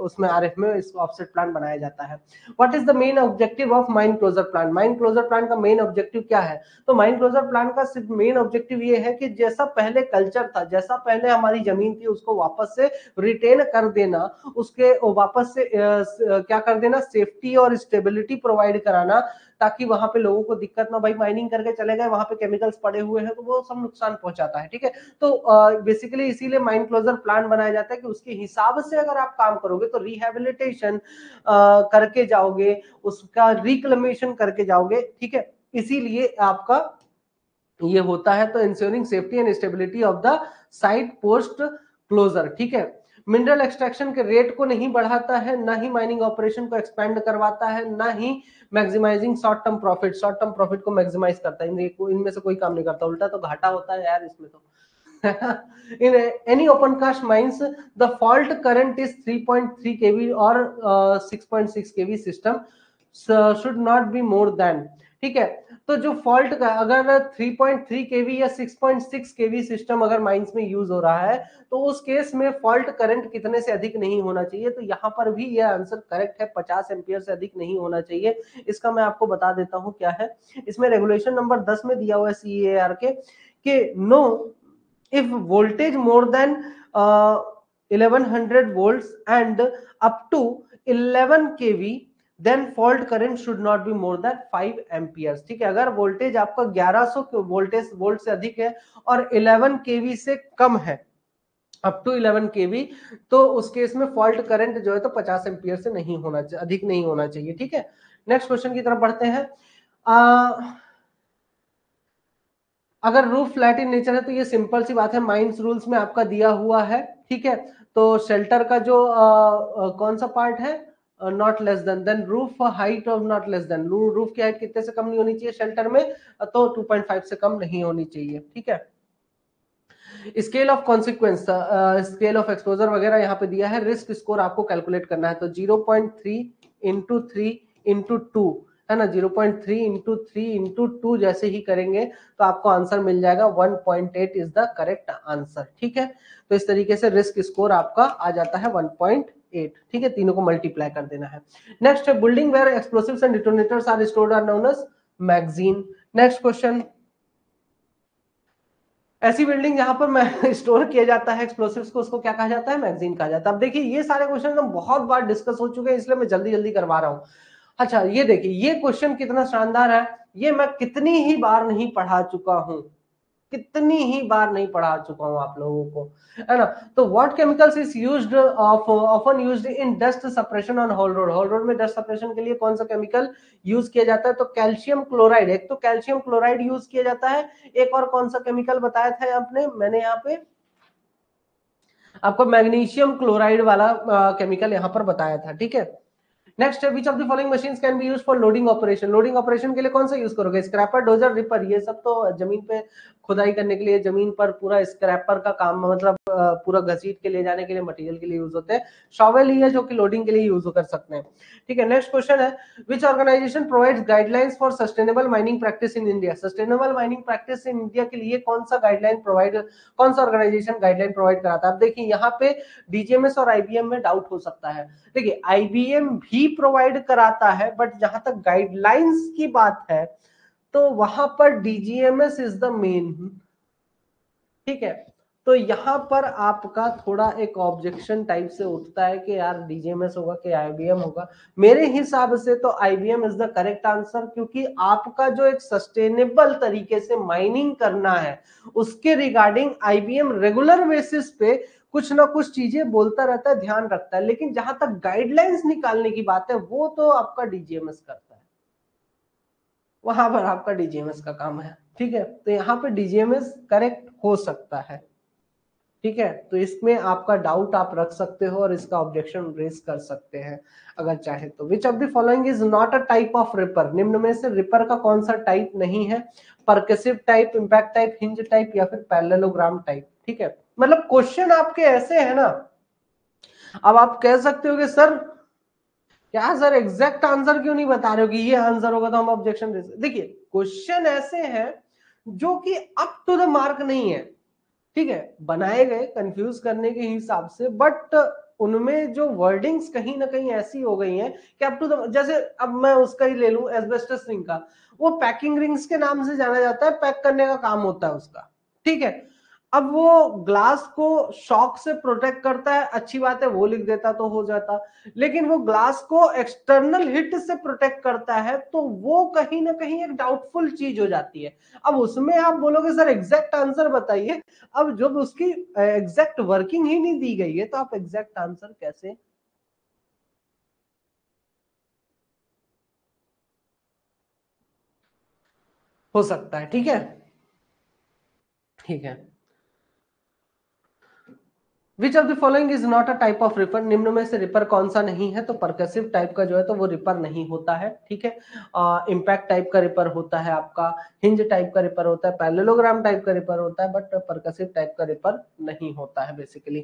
Speaker 1: उसमें आरएफ में इस ऑफसेट प्लान बनाया जाता है। What is the main objective of mine closure plan? Mine closure plan का मेन ऑब्जेक्टिव क्या है? तो माइन क्लोजर प्लान का सिर्फ मेन ऑब्जेक्टिव ये है कि जैसा पहले कल्चर था, जैसा पहले हमारी जमीन थी, उसको वापस से रिटेन कर देना, उसके वापस से क्या कर देना, सेफ्टी और स्टेबिलिटी प्रोवाइड कराना, ताकि वहां पे लोगों को दिक्कत ना। भाई माइनिंग करके चले गए, वहां पे केमिकल्स पड़े हुए हैं, तो वो सब नुकसान पहुंचाता है। ठीक है, तो बेसिकली इसीलिए माइन क्लोजर प्लान बनाया जाता है कि उसके हिसाब से अगर आप काम करोगे तो रिहेबिलिटेशन करके जाओगे, उसका रिक्लेमेशन करके जाओगे। ठीक है, इसीलिए आपका ये होता है। तो ensuring safety and stability of the site post closure. ठीक है, मिनरल एक्सट्रैक्शन के रेट को नहीं बढ़ाता है, ना ही माइनिंग ऑपरेशन को एक्सपेंड करवाता है, ना ही maximising short term profit, short term profit को मैक्सिमाइज करता है। इनमें से कोई काम नहीं करता, उल्टा तो घाटा होता है यार इसमें तो। in any open cast mines the fault current is 3.3 kV or 6.6 kV system should not be more than। ठीक है, तो जो फॉल्ट का अगर 3.3 kV या 6.6 kV सिस्टम अगर माइंस में यूज हो रहा है, तो उस केस में फॉल्ट करंट कितने से अधिक नहीं होना चाहिए? तो यहाँ पर भी यह आंसर करेक्ट है, 50 एम्पियर से अधिक नहीं होना चाहिए। इसका मैं आपको बता देता हूं क्या है। इसमें रेगुलेशन नंबर 10 में दिया हुआ है CEAR के कि no if voltage more than 1100 volts and up to 11 kV then fault current should not be more than 5 amperes। ठीक है, अगर वोल्टेज आपका 1100 वोल्टेज वोल्ट से अधिक है और 11 kV से कम है, अप टू 11 kV, तो उस केस में फॉल्ट करंट जो है तो 50 एम्पियर से नहीं होना चाहिए, अधिक नहीं होना चाहिए। ठीक है, नेक्स्ट क्वेश्चन की तरफ बढ़ते हैं। अगर रूफ फ्लैट इन नेचर है तो ये सिंपल सी बात है, माइंस रूल्स में आपका दिया हुआ है। ठीक है, तो शेल्टर का जो कौन सा पार्ट है, not less then roof height of not less then, roof की हाइट कितने से कम नहीं होनी चाहिए शेल्टर में, तो 2.5 से कम नहीं होनी चाहिए। ठीक है, scale of consequence, scale of exposure वगैरह यहाँ पे दिया है। रिस्क स्कोर आपको कैलकुलेट करना है, तो 0.3 इंटू 3 इंटू 2 है ना, 0.3 इंटू 3 इंटू 2 जैसे ही करेंगे तो आपको आंसर मिल जाएगा 1.8 इज द करेक्ट आंसर। ठीक है, तो इस तरीके से रिस्क स्कोर आपका आ जाता है 1.8। ठीक है, तीनों को मल्टीप्लाई कर देना है। नेक्स्ट है building where explosives and detonators are stored are known as magazine. Next question, ऐसी बिल्डिंग जहां पर मैं स्टोर किया जाता है एक्सप्लोसिव्स को, उसको क्या कहा जाता है? मैगजीन कहा जाता है। अब देखिए ये सारे क्वेश्चन हम बहुत बार डिस्कस हो चुके हैं, इसलिए मैं जल्दी जल्दी करवा रहा हूं। अच्छा ये देखिए, ये क्वेश्चन कितना शानदार है, ये मैं कितनी ही बार नहीं पढ़ा चुका हूं, कितनी ही बार नहीं पढ़ा चुका हूं आप लोगों को, है ना। तो what chemicals is used often used in dust suppression on haul road? Haul road में डस्ट सप्रेशन के लिए कौन सा केमिकल यूज किया जाता है? तो कैल्शियम क्लोराइड, एक तो कैल्शियम क्लोराइड यूज किया जाता है, एक और कौन सा केमिकल बताया था आपने, मैंने यहाँ पे आपको मैग्नीशियम क्लोराइड वाला केमिकल यहाँ पर बताया था। ठीक है, नेक्स्ट है which of the following machines can be used for loading operation? Loading operation के लिए कौन सा यूज करोगे? स्क्रैपर, डोजर, रिपर, ये सब तो जमीन पे खुदाई करने के लिए, जमीन पर पूरा स्क्रैपर का काम, मतलब पूरा घसीट के ले जाने के लिए, मटेरियल के लिए यूज होते हैं। शॉवेल ही है जो कि लोडिंग के लिए यूज कर सकते हैं। ठीक है, नेक्स्ट क्वेश्चन है which organisation provides guidelines for sustainable mining practice in India? Sustainable mining practice in India के लिए कौन सा गाइडलाइन प्रोवाइड, कौन सा ऑर्गेनाइजेशन गाइडलाइन प्रोवाइड कराता है? अब देखिए यहाँ पे डीजीएमएस और आईबीएम में डाउट हो सकता है। देखिए आईबीएम भी प्रोवाइड कराता है, बट जहां तक गाइडलाइंस की बात है तो वहां पर डीजीएमएस इज द मेन। ठीक है, तो यहां पर आपका थोड़ा एक ऑब्जेक्शन टाइप से उठता है कि यार डीजीएमएस होगा कि आईबीएम होगा। मेरे हिसाब से तो IBM is the correct answer, क्योंकि आपका जो एक सस्टेनेबल तरीके से माइनिंग करना है उसके रिगार्डिंग आईबीएम रेगुलर बेसिस पे कुछ ना कुछ चीजें बोलता रहता है, ध्यान रखता है, लेकिन जहां तक गाइडलाइंस निकालने की बात है वो तो आपका डीजीएमएस करता है, वहां पर आपका डीजीएमएस का काम है। ठीक है, तो यहाँ पे डीजीएमएस करेक्ट हो सकता है। ठीक है, तो इसमें आपका डाउट आप रख सकते हो और इसका ऑब्जेक्शन रेज कर सकते हैं अगर चाहे तो। विच of the following is not a type of ripper, निम्न में से रिपर का कौन सा टाइप नहीं है? Percussive type, impact type, hinge type या फिर पैरेललोग्राम टाइप। ठीक है, मतलब क्वेश्चन आपके ऐसे है ना, अब आप कह सकते हो कि सर क्या सर एग्जैक्ट आंसर क्यों नहीं बता रहे हो कि ये आंसर होगा तो हम ऑब्जेक्शन दे सकते। देखिए क्वेश्चन ऐसे हैं जो कि अप टू द मार्क नहीं है, ठीक है, बनाए गए कंफ्यूज करने के हिसाब से, बट उनमें जो वर्डिंग्स कहीं ना कहीं ऐसी हो गई हैं कि अप टू द, जैसे अब मैं उसका ही ले लूं एस्बेस्टस रिंग का, वो पैकिंग रिंग्स के नाम से जाना जाता है, पैक करने का काम होता है उसका। ठीक है, अब वो ग्लास को शॉक से प्रोटेक्ट करता है, अच्छी बात है, वो लिख देता तो हो जाता, लेकिन वो ग्लास को एक्सटर्नल हिट से प्रोटेक्ट करता है, तो वो कहीं ना कहीं एक डाउटफुल चीज हो जाती है। अब उसमें आप बोलोगे सर एग्जैक्ट आंसर बताइए, अब जब उसकी एग्जैक्ट वर्किंग ही नहीं दी गई है तो आप एग्जैक्ट आंसर कैसे हो सकता है? ठीक है, ठीक है। Which of the following is not a type of ripper, निम्न में से रिपर कौन सा नहीं है? तो परकसिव टाइप का जो है तो वो रिपर नहीं होता है। ठीक है, इंपैक्ट टाइप का रिपर होता है आपका, हिंज टाइप का रिपर होता है, पैरेललोग्राम टाइप का रिपर होता है, बट परकसिव टाइप का रिपर नहीं होता है बेसिकली।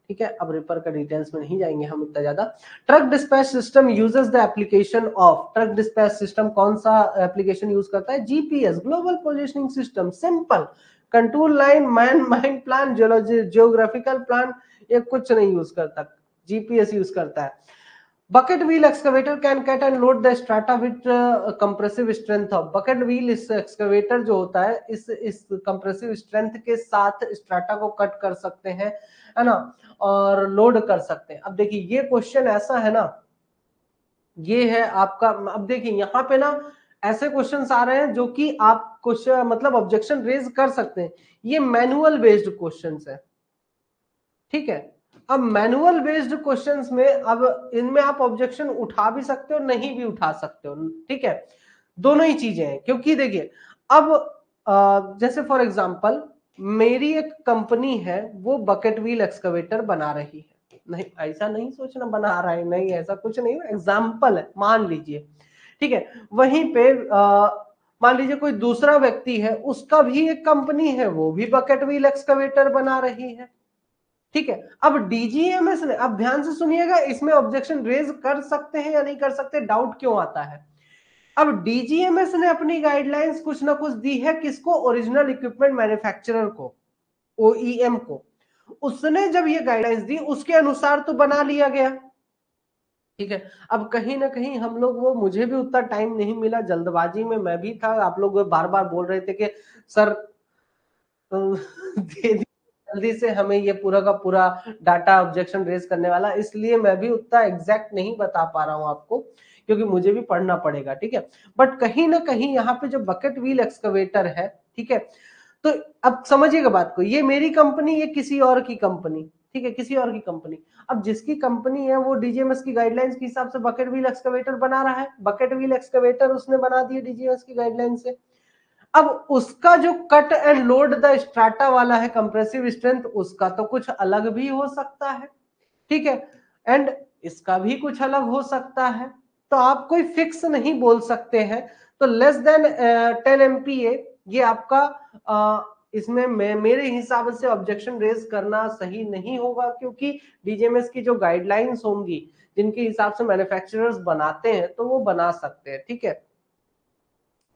Speaker 1: ठीक है, अब रिपर का डिटेल्स में नहीं जाएंगे हम इतना ज्यादा। Truck dispatch system uses the application of, truck dispatch system कौन सा एप्लीकेशन यूज करता है? GPS, global positioning system, simple, control line, man mind plan, geographical plan, ये कुछ नहीं यूज करता, जीपीएस यूज करता है। Bucket wheel excavator can cut and load the strata with compressive strength of, bucket wheel इस excavator जो होता है इस कंप्रेसिव स्ट्रेंथ के साथ स्ट्राटा को कट कर सकते हैं, है ना, और लोड कर सकते हैं। अब देखिए ये क्वेश्चन ऐसा है ना, ये है आपका, अब देखिए यहाँ पे ना ऐसे क्वेश्चंस आ रहे हैं जो कि आप क्वेश्चन मतलब ऑब्जेक्शन रेज कर सकते हैं, ये मैनुअल बेस्ड क्वेश्चंस है। ठीक है, अब मैनुअल बेस्ड क्वेश्चंस में अब इनमें आप ऑब्जेक्शन उठा भी सकते हो, नहीं भी उठा सकते हो। ठीक है, दोनों ही चीजें हैं, क्योंकि देखिए अब जैसे फॉर एग्जांपल मेरी एक कंपनी है, वो बकेट व्हील एक्सकवेटर बना रही है, नहीं ऐसा नहीं सोचना बना रहा है, नहीं ऐसा कुछ नहीं, एग्जाम्पल है, मान लीजिए। ठीक है, वहीं पे मान लीजिए कोई दूसरा व्यक्ति है, उसका भी एक कंपनी है, वो भी बकेट व्हील एक्सकवेटर बना रही है। ठीक है, अब डीजीएमएस ने, अब ध्यान से सुनिएगा, इसमें ऑब्जेक्शन रेज कर सकते हैं या नहीं कर सकते, डाउट क्यों आता है? अब डीजीएमएस ने अपनी गाइडलाइंस कुछ ना कुछ दी है, किसको? ओरिजिनल इक्विपमेंट मैन्युफैक्चरर को, ओईएम को। उसने जब ये गाइडलाइंस दी उसके अनुसार तो बना लिया गया। ठीक है, अब कहीं ना कहीं हम लोग, वो मुझे भी उतना टाइम नहीं मिला, जल्दबाजी में मैं भी था, आप लोग बार बार बोल रहे थे कि सर दे दी जल्दी से हमें ये पूरा का पूरा डाटा ऑब्जेक्शन रेज करने वाला, इसलिए मैं भी उतना एग्जैक्ट नहीं बता पा रहा हूं आपको, क्योंकि मुझे भी पढ़ना पड़ेगा। ठीक है, बट कहीं ना कहीं यहाँ पे जो बकेट व्हील एक्सकवेटर है, ठीक है, तो अब समझिएगा बात को, ये मेरी कंपनी, ये किसी और की कंपनी, ठीक है, किसी और की कंपनी, अब जिसकी कंपनी है वो डीजीएमएस की गाइडलाइंस के हिसाब से बकेट व्हील एक्सकवेटर बना रहा है, बकेट व्हील एक्सकवेटर उसने बना दिया डीजीएमएस की गाइडलाइन से। अब उसका जो cut and load the strata वाला है कंप्रेसिव स्ट्रेंथ, उसका तो कुछ अलग भी हो सकता है। ठीक है, एंड इसका भी कुछ अलग हो सकता है, तो आप कोई फिक्स नहीं बोल सकते हैं। तो लेस देन 10 MPa ये आपका इसमें मेरे हिसाब से ऑब्जेक्शन रेज करना सही नहीं होगा, क्योंकि डीजीएमएस की जो गाइडलाइंस होंगी जिनके हिसाब से मैन्युफैक्चरर्स बनाते हैं तो वो बना सकते हैं। ठीक है,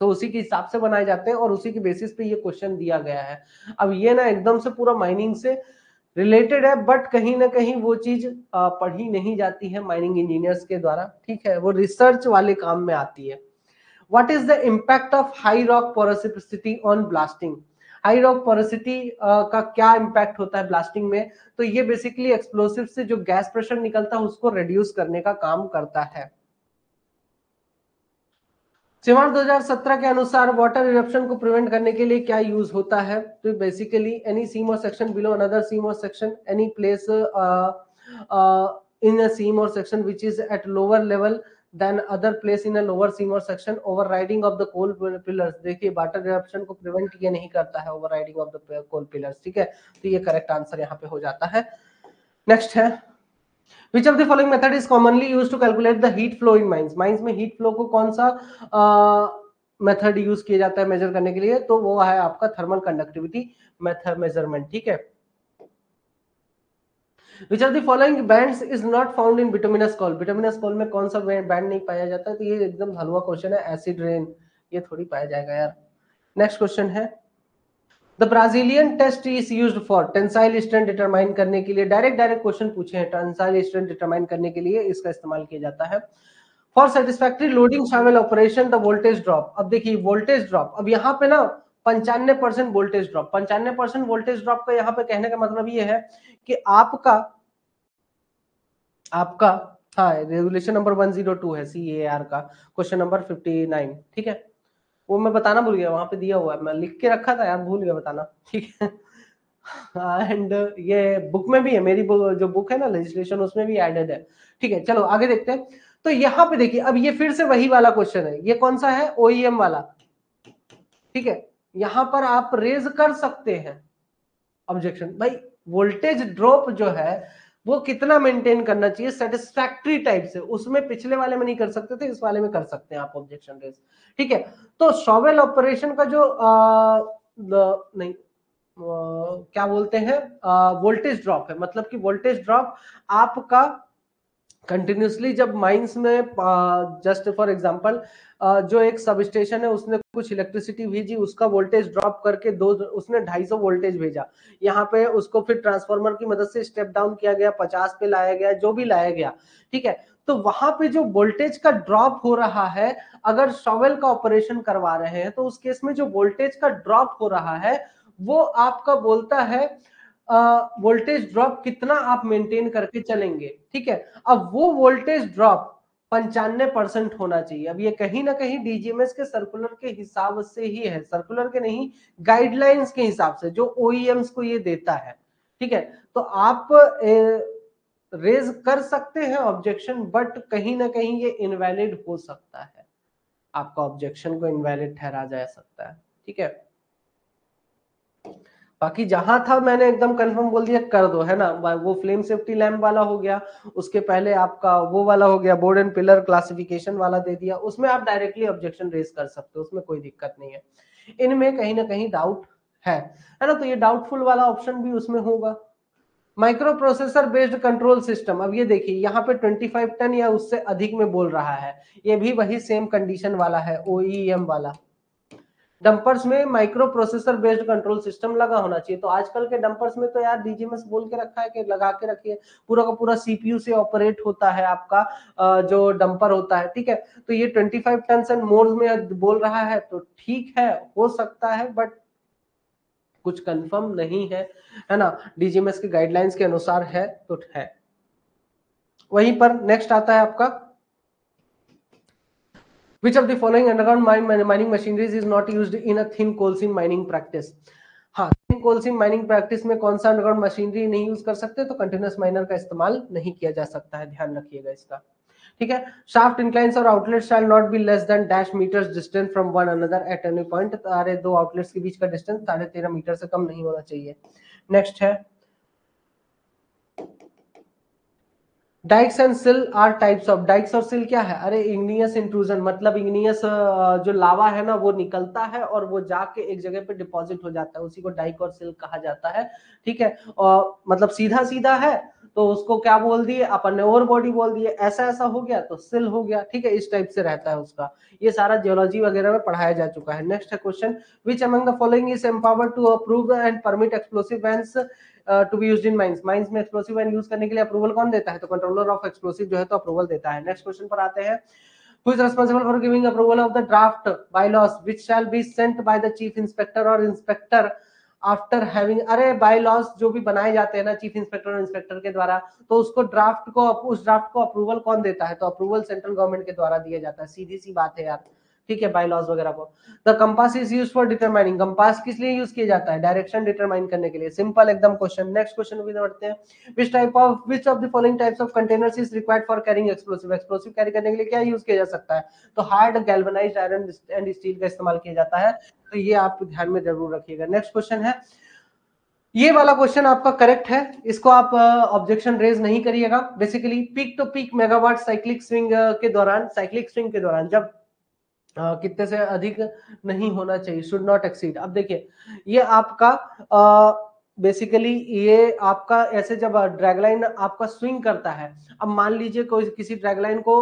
Speaker 1: तो उसी के हिसाब से बनाए जाते हैं और उसी के बेसिस पे ये क्वेश्चन दिया गया है। अब ये ना एकदम से पूरा माइनिंग से रिलेटेड है, बट कहीं ना कहीं वो चीज पढ़ी नहीं जाती है माइनिंग इंजीनियर्स के द्वारा। ठीक है, वो रिसर्च वाले काम में आती है। What is the impact of high rock porosity on blasting, high rock porosity का क्या इम्पैक्ट होता है ब्लास्टिंग में? तो ये बेसिकली एक्सप्लोसिव से जो गैस प्रेशर निकलता है उसको रिड्यूस करने का काम करता है। सीमांत 2017 के अनुसार वाटर इरप्शन को प्रिवेंट करने के लिए क्या यूज होता है? तो बेसिकली एनी सीम और सेक्शन बिलो अनदर सीम और सेक्शन, एनी प्लेस इन अ सीम और section which is at lower level than other place in a lower seam or section, overriding of the coal pillars। देखिए वाटर इरप्शन को prevent ये नहीं करता है, overriding of the coal pillars, ठीक है, तो ये करेक्ट आंसर यहाँ पे हो जाता है। नेक्स्ट है, Which of the following method is commonly used to calculate the heat flow in mines? Mines में heat flow को कौन सा मेथड यूज किया जाता है मेजर करने के लिए? तो वो है आपका थर्मल कंडक्टिविटी मेथड मेजरमेंट, ठीक है। Which of the following bands is not found in bituminous coal? Bituminous coal में कौन सा बैंड नहीं पाया जाता है? तो ये एकदम हलवा क्वेश्चन है, एसिड रेन, ये थोड़ी पाया जाएगा यार। नेक्स्ट क्वेश्चन है, the Brazilian test is used for tensile strength determine करने के लिए, डायरेक्ट क्वेश्चन पूछे हैं, टेंसाइल स्ट्रेंथ डिटरमाइन करने के लिए इसका इस्तेमाल किया जाता है। फॉर सेटिस्फैक्ट्री लोडिंग शामिल ऑपरेशन द वोल्टेज ड्रॉप। अब देखिए वोल्टेज ड्रॉप, अब यहाँ पे ना 95% वोल्टेज ड्रॉप, 95% वोल्टेज ड्रॉप का यहाँ पे कहने का मतलब ये है कि आपका हाँ रेगुलेशन नंबर 102 है CAR का, क्वेश्चन नंबर 59, ठीक है। वो मैं बताना भूल गया, वहां पे दिया हुआ है, मैं लिख के रखा था यार, भूल गया बताना, ठीक है। एंड ये बुक में भी है, मेरी जो बुक है ना लेजिस्लेशन, उसमें भी एडेड है, ठीक है। चलो आगे देखते हैं। तो यहाँ पे देखिए, अब ये फिर से वही वाला क्वेश्चन है, ये कौन सा है? OEM वाला, ठीक है। यहाँ पर आप रेज कर सकते हैं ऑब्जेक्शन, भाई वोल्टेज ड्रॉप जो है वो कितना मेंटेन करना चाहिए सेटिस्फैक्ट्री टाइप से, उसमें पिछले वाले में नहीं कर सकते थे, इस वाले में कर सकते हैं आप ऑब्जेक्शन रेज, ठीक है। तो शॉवेल ऑपरेशन का जो नहीं क्या बोलते हैं, वोल्टेज ड्रॉप है, मतलब कि वोल्टेज ड्रॉप आपका कंटिन्यूसली जब माइंस में, जस्ट फॉर एग्जांपल जो एक सब स्टेशन है उसने कुछ इलेक्ट्रिसिटी भेजी, उसका वोल्टेज ड्रॉप करके उसने 250 वोल्टेज भेजा, यहाँ पे उसको फिर ट्रांसफार्मर की मदद से स्टेप डाउन किया गया, 50 पे लाया गया, जो भी लाया गया, ठीक है। तो वहां पे जो वोल्टेज का ड्रॉप हो रहा है, अगर शॉवेल का ऑपरेशन करवा रहे हैं तो उस केस में जो वोल्टेज का ड्रॉप हो रहा है वो आपका बोलता है वोल्टेज ड्रॉप कितना आप मेंटेन करके चलेंगे, ठीक है। अब वो वोल्टेज ड्रॉप 95% होना चाहिए। अब ये कहीं ना कहीं डीजीएमएस के सर्कुलर के हिसाब से ही है, सर्कुलर के नहीं, गाइडलाइंस के हिसाब से जो ओईएम्स को ये देता है, ठीक है। तो आप रेज कर सकते हैं ऑब्जेक्शन, बट कहीं ना कहीं ये इनवैलिड हो सकता है, आपका ऑब्जेक्शन को इनवैलिड ठहरा जा सकता है, ठीक है। बाकी जहां था मैंने एकदम कंफर्म बोल दिया कर दो, है ना। वो फ्लेम सेफ्टी लैम्प वाला हो गया, उसके पहले आपका वो वाला हो गया, बोर्ड एंड पिलर क्लासिफिकेशन वाला दे दिया, उसमें आप डायरेक्टली ऑब्जेक्शन रेज कर सकते हो, उसमें कोई दिक्कत नहीं है। इनमें कहीं ना कहीं डाउट है ना, तो ये डाउटफुल वाला ऑप्शन भी उसमें होगा। Micro processor based control system, अब ये देखिए यहाँ पे 25 टन या उससे अधिक में बोल रहा है, ये भी वही सेम कंडीशन वाला है, OEM वाला। डंपर्स में micro processor based control system लगा होना चाहिए, तो आजकल के डंपर्स में तो यार डीजीएमएस बोल के रखा है कि लगा के रखिए, पूरा का पूरा सीपीयू से ऑपरेट होता है आपका जो डंपर होता है, ठीक है। तो ये 25 टन एंड मोर में बोल रहा है, तो ठीक है, हो सकता है, बट कुछ कंफर्म नहीं है ना। डीजीएमएस के गाइडलाइंस के अनुसार है तो है। वहीं पर नेक्स्ट आता है आपका, Which of the following underground mining machineries is not used in a thin coal seam mining practice? हाँ, थिन कोल सीम माइनिंग प्रैक्टिस में कौन सा अंडरग्राउंड मशीनरी नहीं यूज कर सकते? तो कंटिन्यूअस माइनर का इस्तेमाल नहीं किया जा सकता है, ध्यान रखिएगा इसका, ठीक है। शाफ्ट इंक्लाइंस और outlet shall not be less than dash metres distance from one another at any point. सारे दो आउटलेट्स के बीच का डिस्टेंस 13.5 मीटर से कम नहीं होना चाहिए। नेक्स्ट है, डाइक्स एंड सिल आर टाइप्स ऑफ, डाइक्स और सिल क्या है? अरे इग्नियस इंट्रूजन, मतलब इग्नियस जो लावा है ना वो निकलता है और वो जाके एक जगह पे डिपॉजिट हो जाता है, उसी को डाइक और सिल कहा जाता है, ठीक है। और मतलब सीधा सीधा है तो उसको क्या बोल दिए अपन ने? ओवर बॉडी बोल दिए। ऐसा ऐसा हो गया तो सिल हो गया, ठीक है। इस टाइप से रहता है उसका, ये सारा जियोलॉजी वगैरह में पढ़ाया जा चुका है। नेक्स्ट है question, which among the following is empowered to approve and permit explosive vans to be used in mines? Mines में एक्सप्लोसिव वैन यूज करने के लिए अप्रूवल कौन देता है? तो कंट्रोलर ऑफ एक्सप्लोसिव जो है तो अप्रूवल देता है। नेक्स्ट क्वेश्चन पर आते हैं, who is responsible for giving approval of the draft bylaws which shall be sent by the chief inspector or inspector after having, अरे बाय लॉस जो भी बनाए जाते हैं ना चीफ इंस्पेक्टर और इंस्पेक्टर के द्वारा, तो उसको उस ड्राफ्ट को अप्रूवल कौन देता है? तो अप्रूवल सेंट्रल गवर्नमेंट के द्वारा दिया जाता है, सीधी सी बात है यार, ठीक है, बाय लॉज वगैरह को। The compass is used for determining, compass किस लिए यूज किया जाता है? डायरेक्शन डिटरमाइन करने के लिए। सिंपल एकदम क्वेश्चन। नेक्स्ट क्वेश्चन भी बढ़ते हैं। विच of the following types of containers is required for carrying explosive, explosive carry करने के लिए क्या यूज किया जा सकता है? तो hard galvanised iron and steel का इस्तेमाल किया जाता है, तो ये आप ध्यान में जरूर रखिएगा। नेक्स्ट क्वेश्चन है, ये वाला क्वेश्चन आपका करेक्ट है, इसको आप ऑब्जेक्शन रेज नहीं करिएगा। Basically peak to peak megawatt cyclic swing के दौरान, साइक्लिक स्विंग के दौरान जब कितने से अधिक नहीं होना चाहिए, शुड नॉट एक्सीड। अब देखिए ये आपका बेसिकली ये आपका ऐसे जब ड्रैगलाइन आपका स्विंग करता है, अब मान लीजिए कोई किसी ड्रैगलाइन को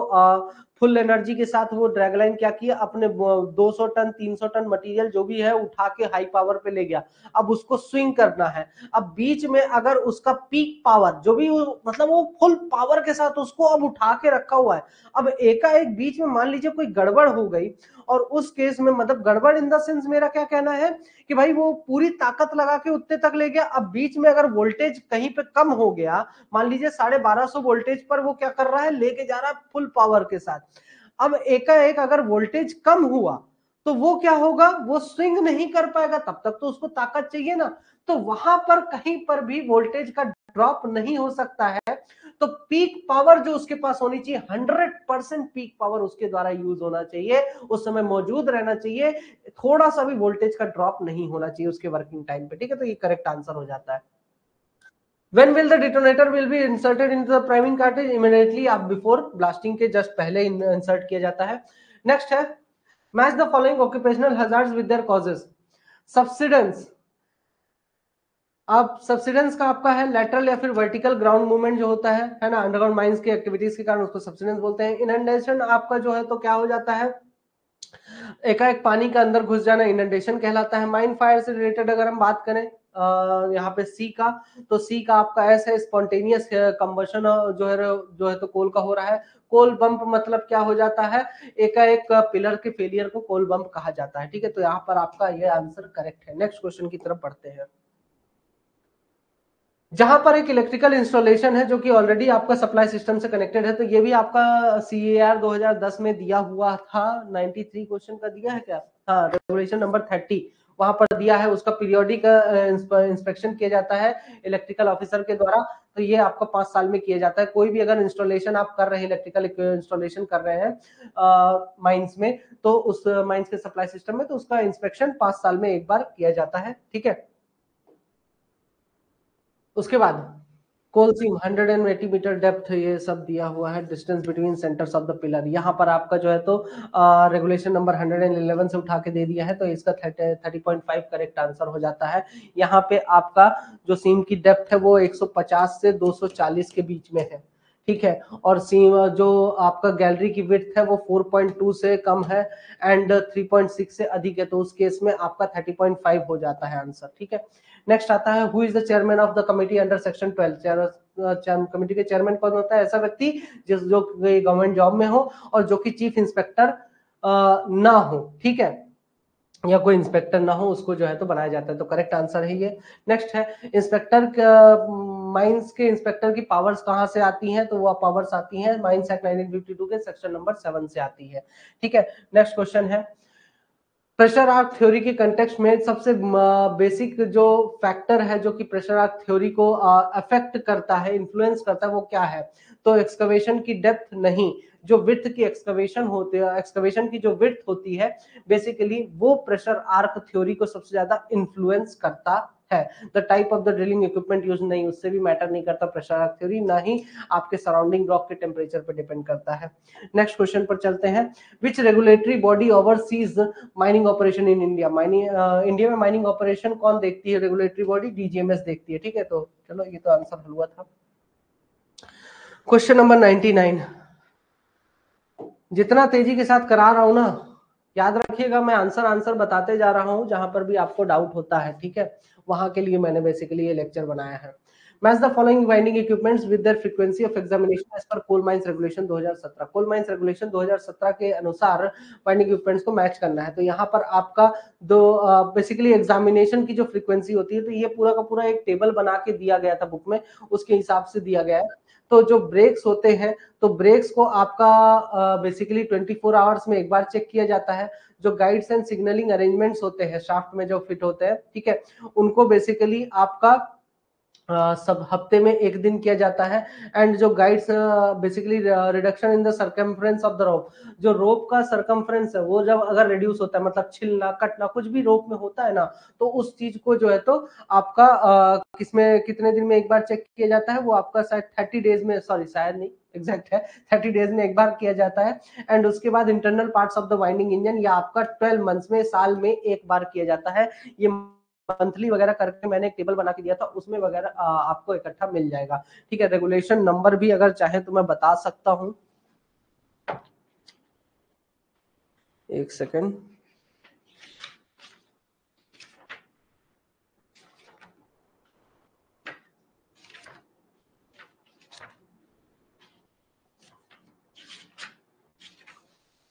Speaker 1: फुल एनर्जी के साथ वो ड्रैगलाइन क्या किया, अपने 200 टन 300 टन मटेरियल जो भी है उठा के हाई पावर पे ले गया, अब उसको स्विंग करना है। अब बीच में अगर उसका पीक पावर जो भी मतलब वो फुल पावर के साथ उसको अब उठा के रखा हुआ है, अब एकाएक बीच में मान लीजिए कोई गड़बड़ हो गई, और उस केस में मतलब गड़बड़ इन द सेंस मेरा क्या कहना है कि भाई वो पूरी ताकत लगा के उतने तक ले गया, अब बीच में अगर वोल्टेज कहीं पे कम हो गया, मान लीजिए 1250 वोल्टेज पर वो क्या कर रहा है, लेके जा रहा है फुल पावर के साथ, अब एकाएक अगर वोल्टेज कम हुआ तो वो क्या होगा, वो स्विंग नहीं कर पाएगा, तब तक तो उसको ताकत चाहिए ना, तो वहां पर कहीं पर भी वोल्टेज का ड्रॉप नहीं हो सकता है। तो पीक पावर जो उसके पास होनी चाहिए, 100% पीक पावर उसके द्वारा यूज होना चाहिए, उस समय मौजूद रहना चाहिए, थोड़ा सा भी वोल्टेज का ड्रॉप नहीं होना चाहिए उसके वर्किंग टाइम पे, ठीक है, तो ये करेक्ट आंसर हो जाता है। When will the detonator will be inserted into the priming cartridge? Immediately आप before blasting के just पहले insert किया जाता है। Next है, match the following occupational hazards with their causes. Subsidence, अब सब्सिडेंस का आपका है लेटरल या फिर वर्टिकल ग्राउंड मूवमेंट जो होता है ना, अंडरग्राउंड माइंस की एक्टिविटीज के कारण उसको सब्सिडेंस बोलते हैं। इनंडेशन आपका जो है तो क्या हो जाता है, एकाएक पानी के अंदर घुस जाना इनंडेशन कहलाता है। माइन फायर से रिलेटेड अगर हम बात करें यहाँ पे सी का, तो सी का आपका ऐसा स्पॉन्टेनियस कंबशन जो है तो कोल का हो रहा है। कोल बम्प मतलब क्या हो जाता है, एकाएक पिलर के फेलियर को कोल बम्प कहा जाता है, ठीक है, तो यहाँ पर आपका ये आंसर करेक्ट है। नेक्स्ट क्वेश्चन की तरफ बढ़ते हैं। जहां पर एक इलेक्ट्रिकल इंस्टॉलेशन है जो कि ऑलरेडी आपका सप्लाई सिस्टम से कनेक्टेड है, तो ये भी आपका CAR 2010 में दिया हुआ था, 93 क्वेश्चन का दिया है क्या, हाँ, रेगुलेशन नंबर 30 वहां पर दिया है, उसका पीरियोडिक इंस्पेक्शन किया जाता है इलेक्ट्रिकल ऑफिसर के द्वारा, तो ये आपको 5 साल में किया जाता है। कोई भी अगर इंस्टॉलेशन आप कर रहे हैं, इलेक्ट्रिकल इंस्टॉलेशन कर रहे हैं माइंस में, तो उस माइंस के सप्लाई सिस्टम में, तो उसका इंस्पेक्शन 5 साल में एक बार किया जाता है, ठीक है। उसके बाद कोल सीम 180 मीटर डेप्थ, ये सब दिया हुआ है। Distance between centres of the pillar, यहाँ पर आपका जो है तो रेगुलेशन नंबर 111 से उठा के दे दिया है, तो इसका 30.5 करेक्ट आंसर हो जाता है। यहाँ पे आपका जो सीम की डेप्थ है वो 150 से 240 के बीच में है, ठीक है, और सीम जो आपका गैलरी की विड्थ है वो 4.2 से कम है एंड 3.6 से अधिक है, तो उस केस में आपका 30.5 हो जाता है आंसर, ठीक है। नेक्स्ट आता है, who is the chairman of the committee under section 12। Committee के चेयरमैन कौन होता है, ऐसा व्यक्ति जो गवर्नमेंट जॉब में हो और जो कि चीफ इंस्पेक्टर ना हो, ठीक है, या कोई इंस्पेक्टर ना हो, उसको जो है तो बनाया जाता है, तो करेक्ट आंसर है ये। नेक्स्ट है, इंस्पेक्टर माइंस के इंस्पेक्टर की पावर्स कहां से आती हैं, तो वो पावर्स आती हैं माइंस एक्ट 1952 के सेक्शन नंबर 7 से आती है, ठीक है। नेक्स्ट क्वेश्चन है, प्रेशर आर्क थ्योरी के कंटेक्स्ट में सबसे बेसिक जो फैक्टर है जो कि प्रेशर आर्क थ्योरी को अफेक्ट करता है, इन्फ्लुएंस करता है, वो क्या है, तो एक्सकवेशन की डेप्थ नहीं, जो विड्थ की एक्सकवेशन होती है, एक्सकवेशन की जो विड्थ होती है बेसिकली वो प्रेशर आर्क थ्योरी को सबसे ज्यादा इन्फ्लुएंस करता है। The type of the drilling equipment use नहीं, उससे भी मैटर नहीं करता प्रेशर आर्क थ्योरी, ना ही आपके सराउंडिंग रॉक के टेम्परेचर पर डिपेंड करता है। नेक्स्ट क्वेश्चन पर चलते हैं, which regulatory body oversees mining operation in India. India में माइनिंग ऑपरेशन कौन देखती है, रेगुलेटरी बॉडी DGMS देखती है, ठीक है, तो चलो ये तो आंसर हुआ था। क्वेश्चन नंबर 99, जितना तेजी के साथ करा रहा हूं ना, याद रखिएगा मैं आंसर बताते जा रहा हूं, जहां पर भी आपको डाउट होता है, ठीक है, वहां के लिए मैंने बेसिकली ये लेक्चर बनाया है। Match the following mining equipments with their frequency of examination as per coal mines regulation 2017। Coal mines regulation 2017 के अनुसार माइनिंग इक्विपमेंट्स को मैच करना है, तो यहाँ पर आपका दो बेसिकली एग्जामिनेशन की जो फ्रीक्वेंसी होती है, तो ये पूरा का पूरा एक टेबल बना के दिया गया था बुक में, उसके हिसाब से दिया गया है। तो जो ब्रेक्स होते हैं, तो ब्रेक्स को आपका बेसिकली 24 आवर्स में एक बार चेक किया जाता है। जो गाइड्स एंड सिग्नलिंग अरेंजमेंट्स होते हैं शाफ्ट में जो फिट होते हैं, ठीक है, उनको बेसिकली आपका सब हफ्ते में एक दिन किया जाता है। एंड जो guides basically reduction in the circumference of the rope, जो रोप का सर्कमफ्रेंस है वो जब अगर रिड्यूस होता है, मतलब छिलना कटना कुछ भी रोप में होता है ना, तो उस चीज को जो है तो आपका किसमें कितने दिन में एक बार चेक किया जाता है, वो आपका शायद 30 डेज में, सॉरी शायद नहीं एग्जैक्ट है 30 डेज में एक बार किया जाता है। एंड उसके बाद internal parts of the winding engine या आपका 12 मंथ्स में, साल में एक बार किया जाता है। ये मंथली वगैरह करके मैंने एक टेबल बना के दिया था, उसमें वगैरह आपको इकट्ठा मिल जाएगा। ठीक है, रेगुलेशन नंबर भी अगर चाहे तो मैं बता सकता हूं, एक second.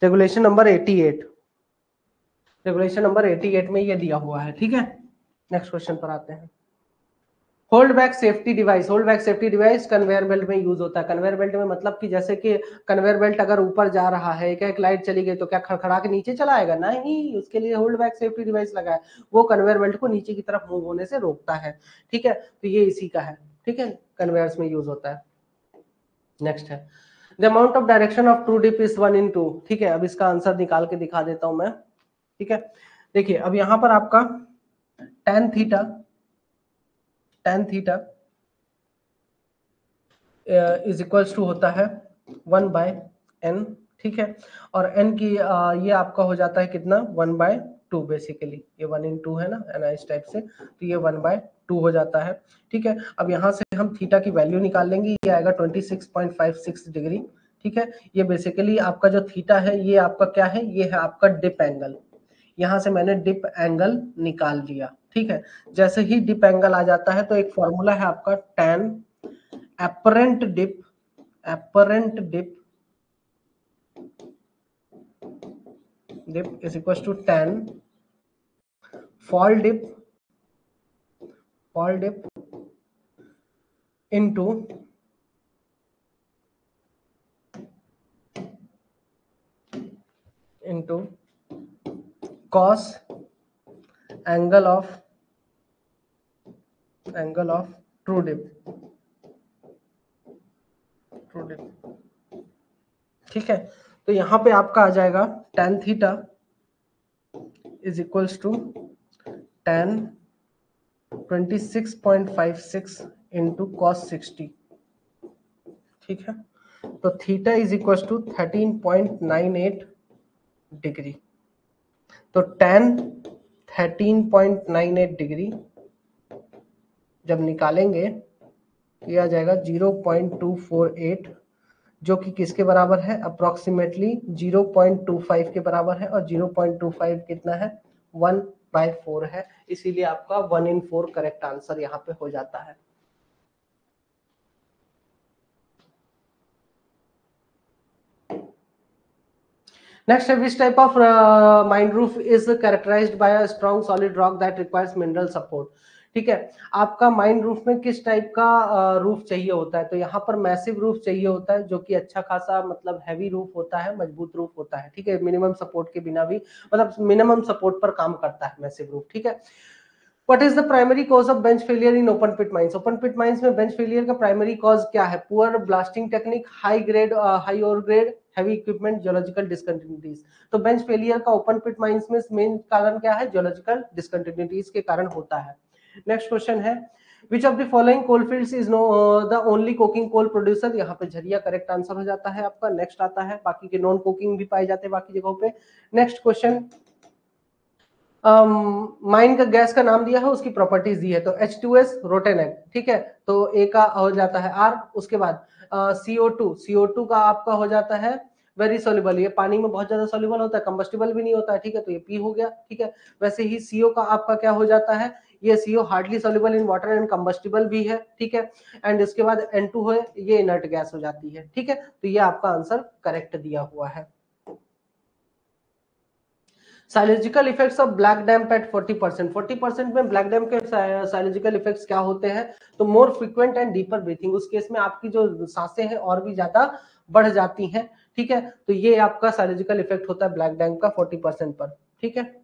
Speaker 1: Regulation number 88, regulation number 88 में ये दिया हुआ है। ठीक है, नेक्स्ट क्वेश्चन पर आते हैं। Hold back safety device, hold back safety device conveyor belt में यूज होता है। कन्वेयर बेल्ट में मतलब कि जैसे कि कन्वेयर बेल्ट अगर ऊपर जा रहा है, एक लाइट चली गई तो क्या खड़खड़ा के नीचे चला आएगा? नहीं, उसके लिए होल्ड बैक सेफ्टी डिवाइस लगा है, वो कन्वेयर बेल्ट को नीचे की तरफ मूव होने से रोकता है। ठीक है, तो ये इसी का है। ठीक है, कन्वेयर्स में यूज होता है। नेक्स्ट है the amount of direction of true dip is 1/2। ठीक है, अब इसका आंसर निकाल के दिखा देता हूं मैं। ठीक है, देखिए अब यहां पर आपका tan theta is equals to होता है 1/n। ठीक है, और n की ये आपका हो जाता है कितना, 1/2 बेसिकली, ये 1/2 है ना एनाइस टाइप से, तो ये 1/2 हो जाता है। ठीक है, अब यहाँ से हम थीटा की वैल्यू निकाल लेंगे, ये आएगा 26.56 डिग्री। ठीक है, ये बेसिकली आपका जो थीटा है ये आपका क्या है, ये है आपका डिप एंगल। यहाँ से मैंने डिप एंगल निकाल लिया। ठीक है, जैसे ही डिप एंगल आ जाता है तो एक फॉर्मूला है आपका tan apparent dip is equals to tan fall dip into cos angle of true dip। ठीक है, तो यहाँ पे आपका आ जाएगा tan theta is equals to tan 26.56 into cos 60। ठीक है, तो theta is equals to 13.98 degree. तो tan 13.98 डिग्री जब निकालेंगे तो यह आ जाएगा 0.248, जो कि किसके बराबर है, अप्रोक्सीमेटली 0.25 के बराबर है, और 0.25 कितना है, 1/4 है। इसीलिए आपका 1/4 करेक्ट आंसर यहाँ पे हो जाता है। Next, which type of mine roof is characterized by a strong solid rock that requires mineral support? ठीक है, आपका माइन रूफ में किस टाइप का रूफ चाहिए होता है, तो यहाँ पर मैसिव रूफ चाहिए होता है, जो कि अच्छा खासा मतलब हैवी रूफ होता है, मजबूत रूफ होता है। ठीक है, मिनिमम सपोर्ट के बिना भी, मतलब मिनिमम सपोर्ट पर काम करता है मैसिव रूफ। ठीक है, What is the primary cause of bench failure in open pit mines? Open pit mines में bench failure का primary cause क्या है? Poor blasting technique, high ore grade, heavy equipment, geological discontinuities। तो bench failure का open pit mines में main कारण क्या है? geological discontinuities के कारण होता है। Next question है Which of the following coal fields is the only coking coal producer? यहाँ पे झरिया करेक्ट आंसर हो जाता है आपका। नेक्स्ट आता है, बाकी के नॉन कोकिंग भी पाए जाते हैं बाकी जगहों पे। नेक्स्ट क्वेश्चन, माइन का गैस का नाम दिया है, उसकी प्रॉपर्टीज दी है, तो H2S रोटेनेट। ठीक है, तो ए का हो जाता है R। उसके बाद CO2 का आपका हो जाता है वेरी सोल्यूबल, ये पानी में बहुत ज्यादा सोल्यूबल होता है, कंबस्टिबल भी नहीं होता है। ठीक है, तो ये P हो गया। ठीक है, वैसे ही CO का आपका क्या हो जाता है, ये CO hardly soluble in water and combustible भी है। ठीक है, एंड इसके बाद N2 है, ये इनर्ट गैस हो जाती है। ठीक है, तो ये आपका आंसर करेक्ट दिया हुआ है। Physiological effects of black damp at 40%। 40% में ब्लैक डैम्प के साइलोजिकल इफेक्ट्स क्या होते हैं? तो मोर फ्रीक्वेंट एंड डीपर ब्रीथिंग, उस केस में आपकी जो सांसें हैं और भी ज्यादा बढ़ जाती हैं। ठीक है, तो ये आपका साइलोजिकल इफेक्ट होता है ब्लैक डैम्प का 40% पर। ठीक है,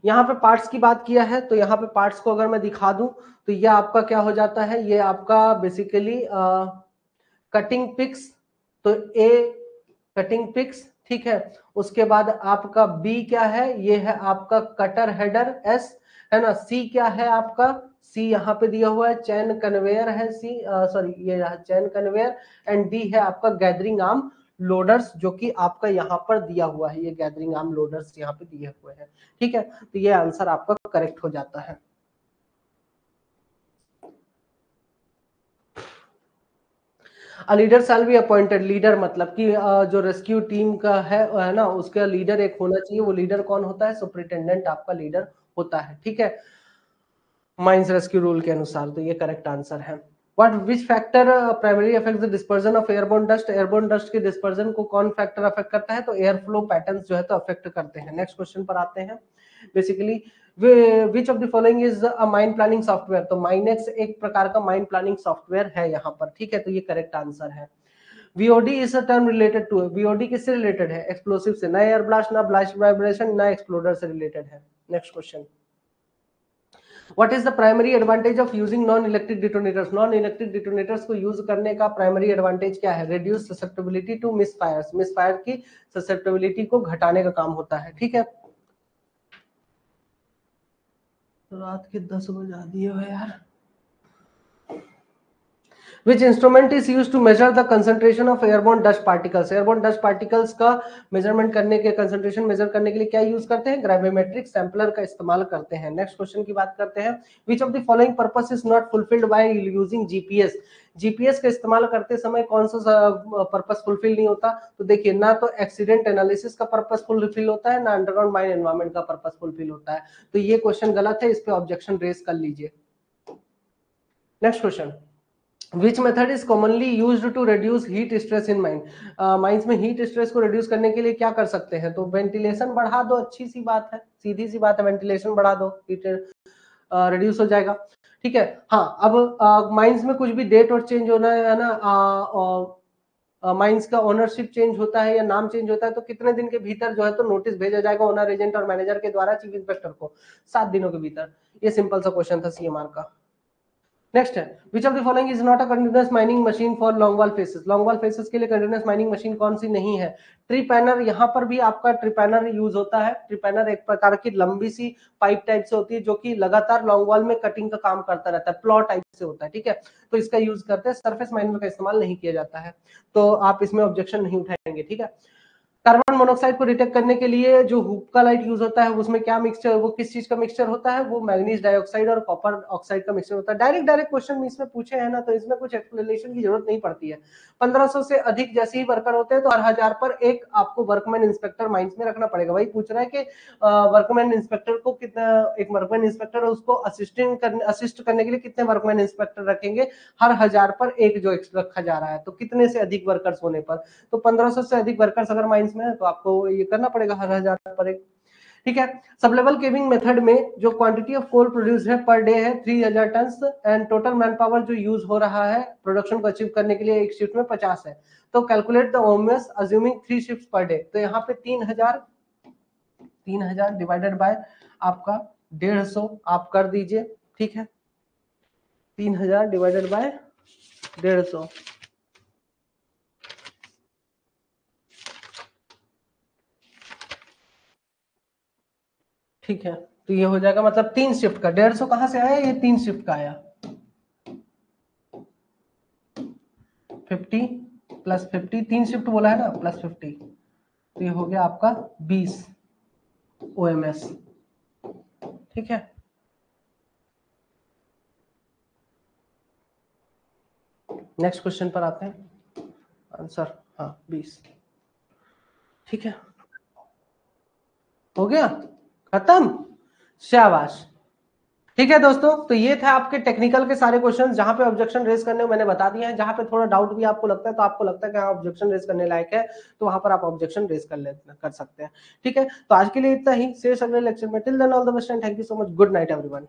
Speaker 1: यहाँ पे पार्ट्स की बात किया है, तो यहाँ पे पार्ट्स को अगर मैं दिखा दूं तो ये आपका क्या हो जाता है, ये आपका बेसिकली कटिंग पिक्स, तो ए कटिंग पिक्स। ठीक है, उसके बाद आपका बी क्या है, ये है आपका कटर हेडर एस, है ना। सी क्या है आपका, सी यहाँ पे दिया हुआ है चैन कन्वेयर है, सी सॉरी ये चैन कन्वेयर। एंड डी है आपका गैदरिंग आर्म लोडर्स, जो कि आपका यहाँ पर दिया हुआ है, ये गैदरिंग आर्म लोडर्स यहाँ पे दिए हुए हैं। ठीक है, तो ये आंसर आपका करेक्ट हो जाता है। Leader shall be appointed, leader मतलब कि जो रेस्क्यू टीम का है ना, उसका लीडर एक होना चाहिए। वो लीडर कौन होता है? सुपरिटेंडेंट आपका लीडर होता है। ठीक है, माइंस रेस्क्यू रूल के अनुसार, तो ये करेक्ट आंसर है। What which factor primary affects the dispersion of airborne dust? Airborne dust के डिस्पर्जन को कौन फैक्टर अफेक्ट करता है? तो एयर फ्लो पैटर्न्स जो है तो अफेक्ट करते हैं। नेक्स्ट क्वेश्चन पर आते हैं। Basically which of the following is a mind planning software? तो माइनेक्स एक प्रकार का माइंड प्लानिंग सॉफ्टवेयर है यहाँ पर। ठीक है, तो ये करेक्ट आंसर है। VOD is a term related to, VOD किससे रिलेटेड है? एक्सप्लोसिव से। ना एयर ब्लास्ट, ना ब्लास्ट वाइब्रेशन, ना एक्सप्लोडर से रिलेटेड है। Next question, what is the primary advantage of using non electric detonators? Non electric detonators को यूज करने का प्राइमरी एडवांटेज क्या है? Reduce susceptibility to misfires, misfire की ससेप्टेबिलिटी को घटाने का काम होता है। ठीक है, रात के 10 बजा दिए हो यार। Which instrument is used to measure the concentration of airborne dust particles? Airborne dust particles का मेजरमेंट करने के, कंसंट्रेशन मेजर करने के लिए क्या यूज करते हैं? ग्रेविमेट्रिक सैंपलर का इस्तेमाल करते हैं। नेक्स्ट क्वेश्चन की बात करते हैं। Which of the following purpose is not fulfilled by using GPS? GPS का इस्तेमाल करते समय कौन सा पर्पस फुलफिल नहीं होता? तो देखिए, ना तो एक्सीडेंट एनालिसिस का पर्पस फुलफिल होता है, ना अंडरग्राउंड माइन एनवायरमेंट का पर्पस फुलफिल होता है। तो ये क्वेश्चन गलत है, इस पे ऑब्जेक्शन रेज कर लीजिए। Next question, Which method is commonly used to reduce heat stress in mine? Mines में हीट स्ट्रेस को रिड्यूस करने के लिए क्या कर सकते हैं? तो वेंटिलेशन बढ़ा दो, अच्छी सी बात है, सीधी सी बात है, वेंटिलेशन बढ़ा दो, हीट रिड्यूस हो जाएगा। ठीक है, हाँ, अब माइंस में कुछ भी डेट और चेंज होना है ना, माइंस का ओनरशिप चेंज होता है या नाम चेंज होता है, तो कितने दिन के भीतर जो है तो नोटिस भेजा जाएगा ओनर, एजेंट और मैनेजर के द्वारा चीफ इंस्पेक्टर को? 7 दिनों के भीतर। ये सिंपल सा क्वेश्चन था सीएमआर का। नेक्स्ट है, which of the following is not a continuous mining machine for long wall faces? Long wall faces के लिए कंटिन्यूअस माइनिंग मशीन कौन सी नहीं है? ट्रिपैनर, यहाँ पर भी आपका ट्रिपैनर यूज होता है। ट्रिपैनर एक प्रकार की लंबी सी पाइप टाइप से होती है, जो कि लगातार लॉन्ग वॉल में कटिंग का काम करता रहता है, प्लॉ टाइप से होता है। ठीक है, तो इसका यूज करते हैं, सरफेस माइनिंग का इस्तेमाल नहीं किया जाता है, तो आप इसमें ऑब्जेक्शन नहीं उठाएंगे। ठीक है, कार्बन मोनोक्साइड को डिटेक्ट करने के लिए जो हुक्का लाइट यूज होता है, उसमें क्या मिक्सचर, वो किस चीज का मिक्सचर होता है? वो मैग्नीज डाइऑक्साइड और कॉपर ऑक्साइड का मिक्सचर होता है। डायरेक्ट डायरेक्ट क्वेश्चन इसमें पूछे हैं ना, तो इसमें कुछ एक्सप्लेनेशन की जरूरत नहीं पड़ती है। 1500 से अधिक जैसे ही वर्कर होते हैं तो हर 1000 पर एक आपको वर्कमैन इंस्पेक्टर माइंस में रखना पड़ेगा। वही पूछ रहा है कि वर्कमैन इंस्पेक्टर को कितना, एक वर्कमैन इंस्पेक्टर है उसको असिस्ट करने के लिए कितने वर्कमैन इंस्पेक्टर रखेंगे? हर 1000 पर एक जो रखा जा रहा है, तो कितने से अधिक वर्कर्स होने पर? तो 1500 से अधिक वर्कर्स अगर माइंस में है तो आपको ये करना पड़ेगा हर 1000 पर एक। ठीक है, सब लेवल केविंग मेथड में जो क्वांटिटी ऑफ कोल प्रोड्यूस है पर डे है 3000 ton, and total man power जो यूज हो रहा है प्रोडक्शन को अचीव करने के लिए एक शिफ्ट में 50 है। तो calculate the OMS assuming 3 shift per day. तो यहाँ पे 3000 डिवाइडेड बाय आपका 150 आप कर दीजिए। ठीक है, 3000 डिवाइडेड बाय 150, ठीक है, तो ये हो जाएगा मतलब 3 शिफ्ट का। 150 कहां से आया? ये 3 शिफ्ट का आया। 50 प्लस 50, 3 शिफ्ट बोला है ना, प्लस 50, तो ये हो गया आपका 20 OMS। ठीक है, नेक्स्ट क्वेश्चन पर आते हैं। आंसर हाँ 20। ठीक है, हो गया, खत्म, शाबाश। ठीक है दोस्तों, तो ये थे आपके टेक्निकल के सारे क्वेश्चन जहां पे ऑब्जेक्शन रेज करने को मैंने बता दिए हैं। जहां पे थोड़ा डाउट भी आपको लगता है, तो आपको लगता है कि हाँ ऑब्जेक्शन रेज करने लायक है, तो वहां पर आप ऑब्जेक्शन रेज कर सकते हैं। ठीक है, तो आज के लिए इतना ही। शेयर अगले लेक्चर में। Till then all the best and thank you so much. Good night everyone.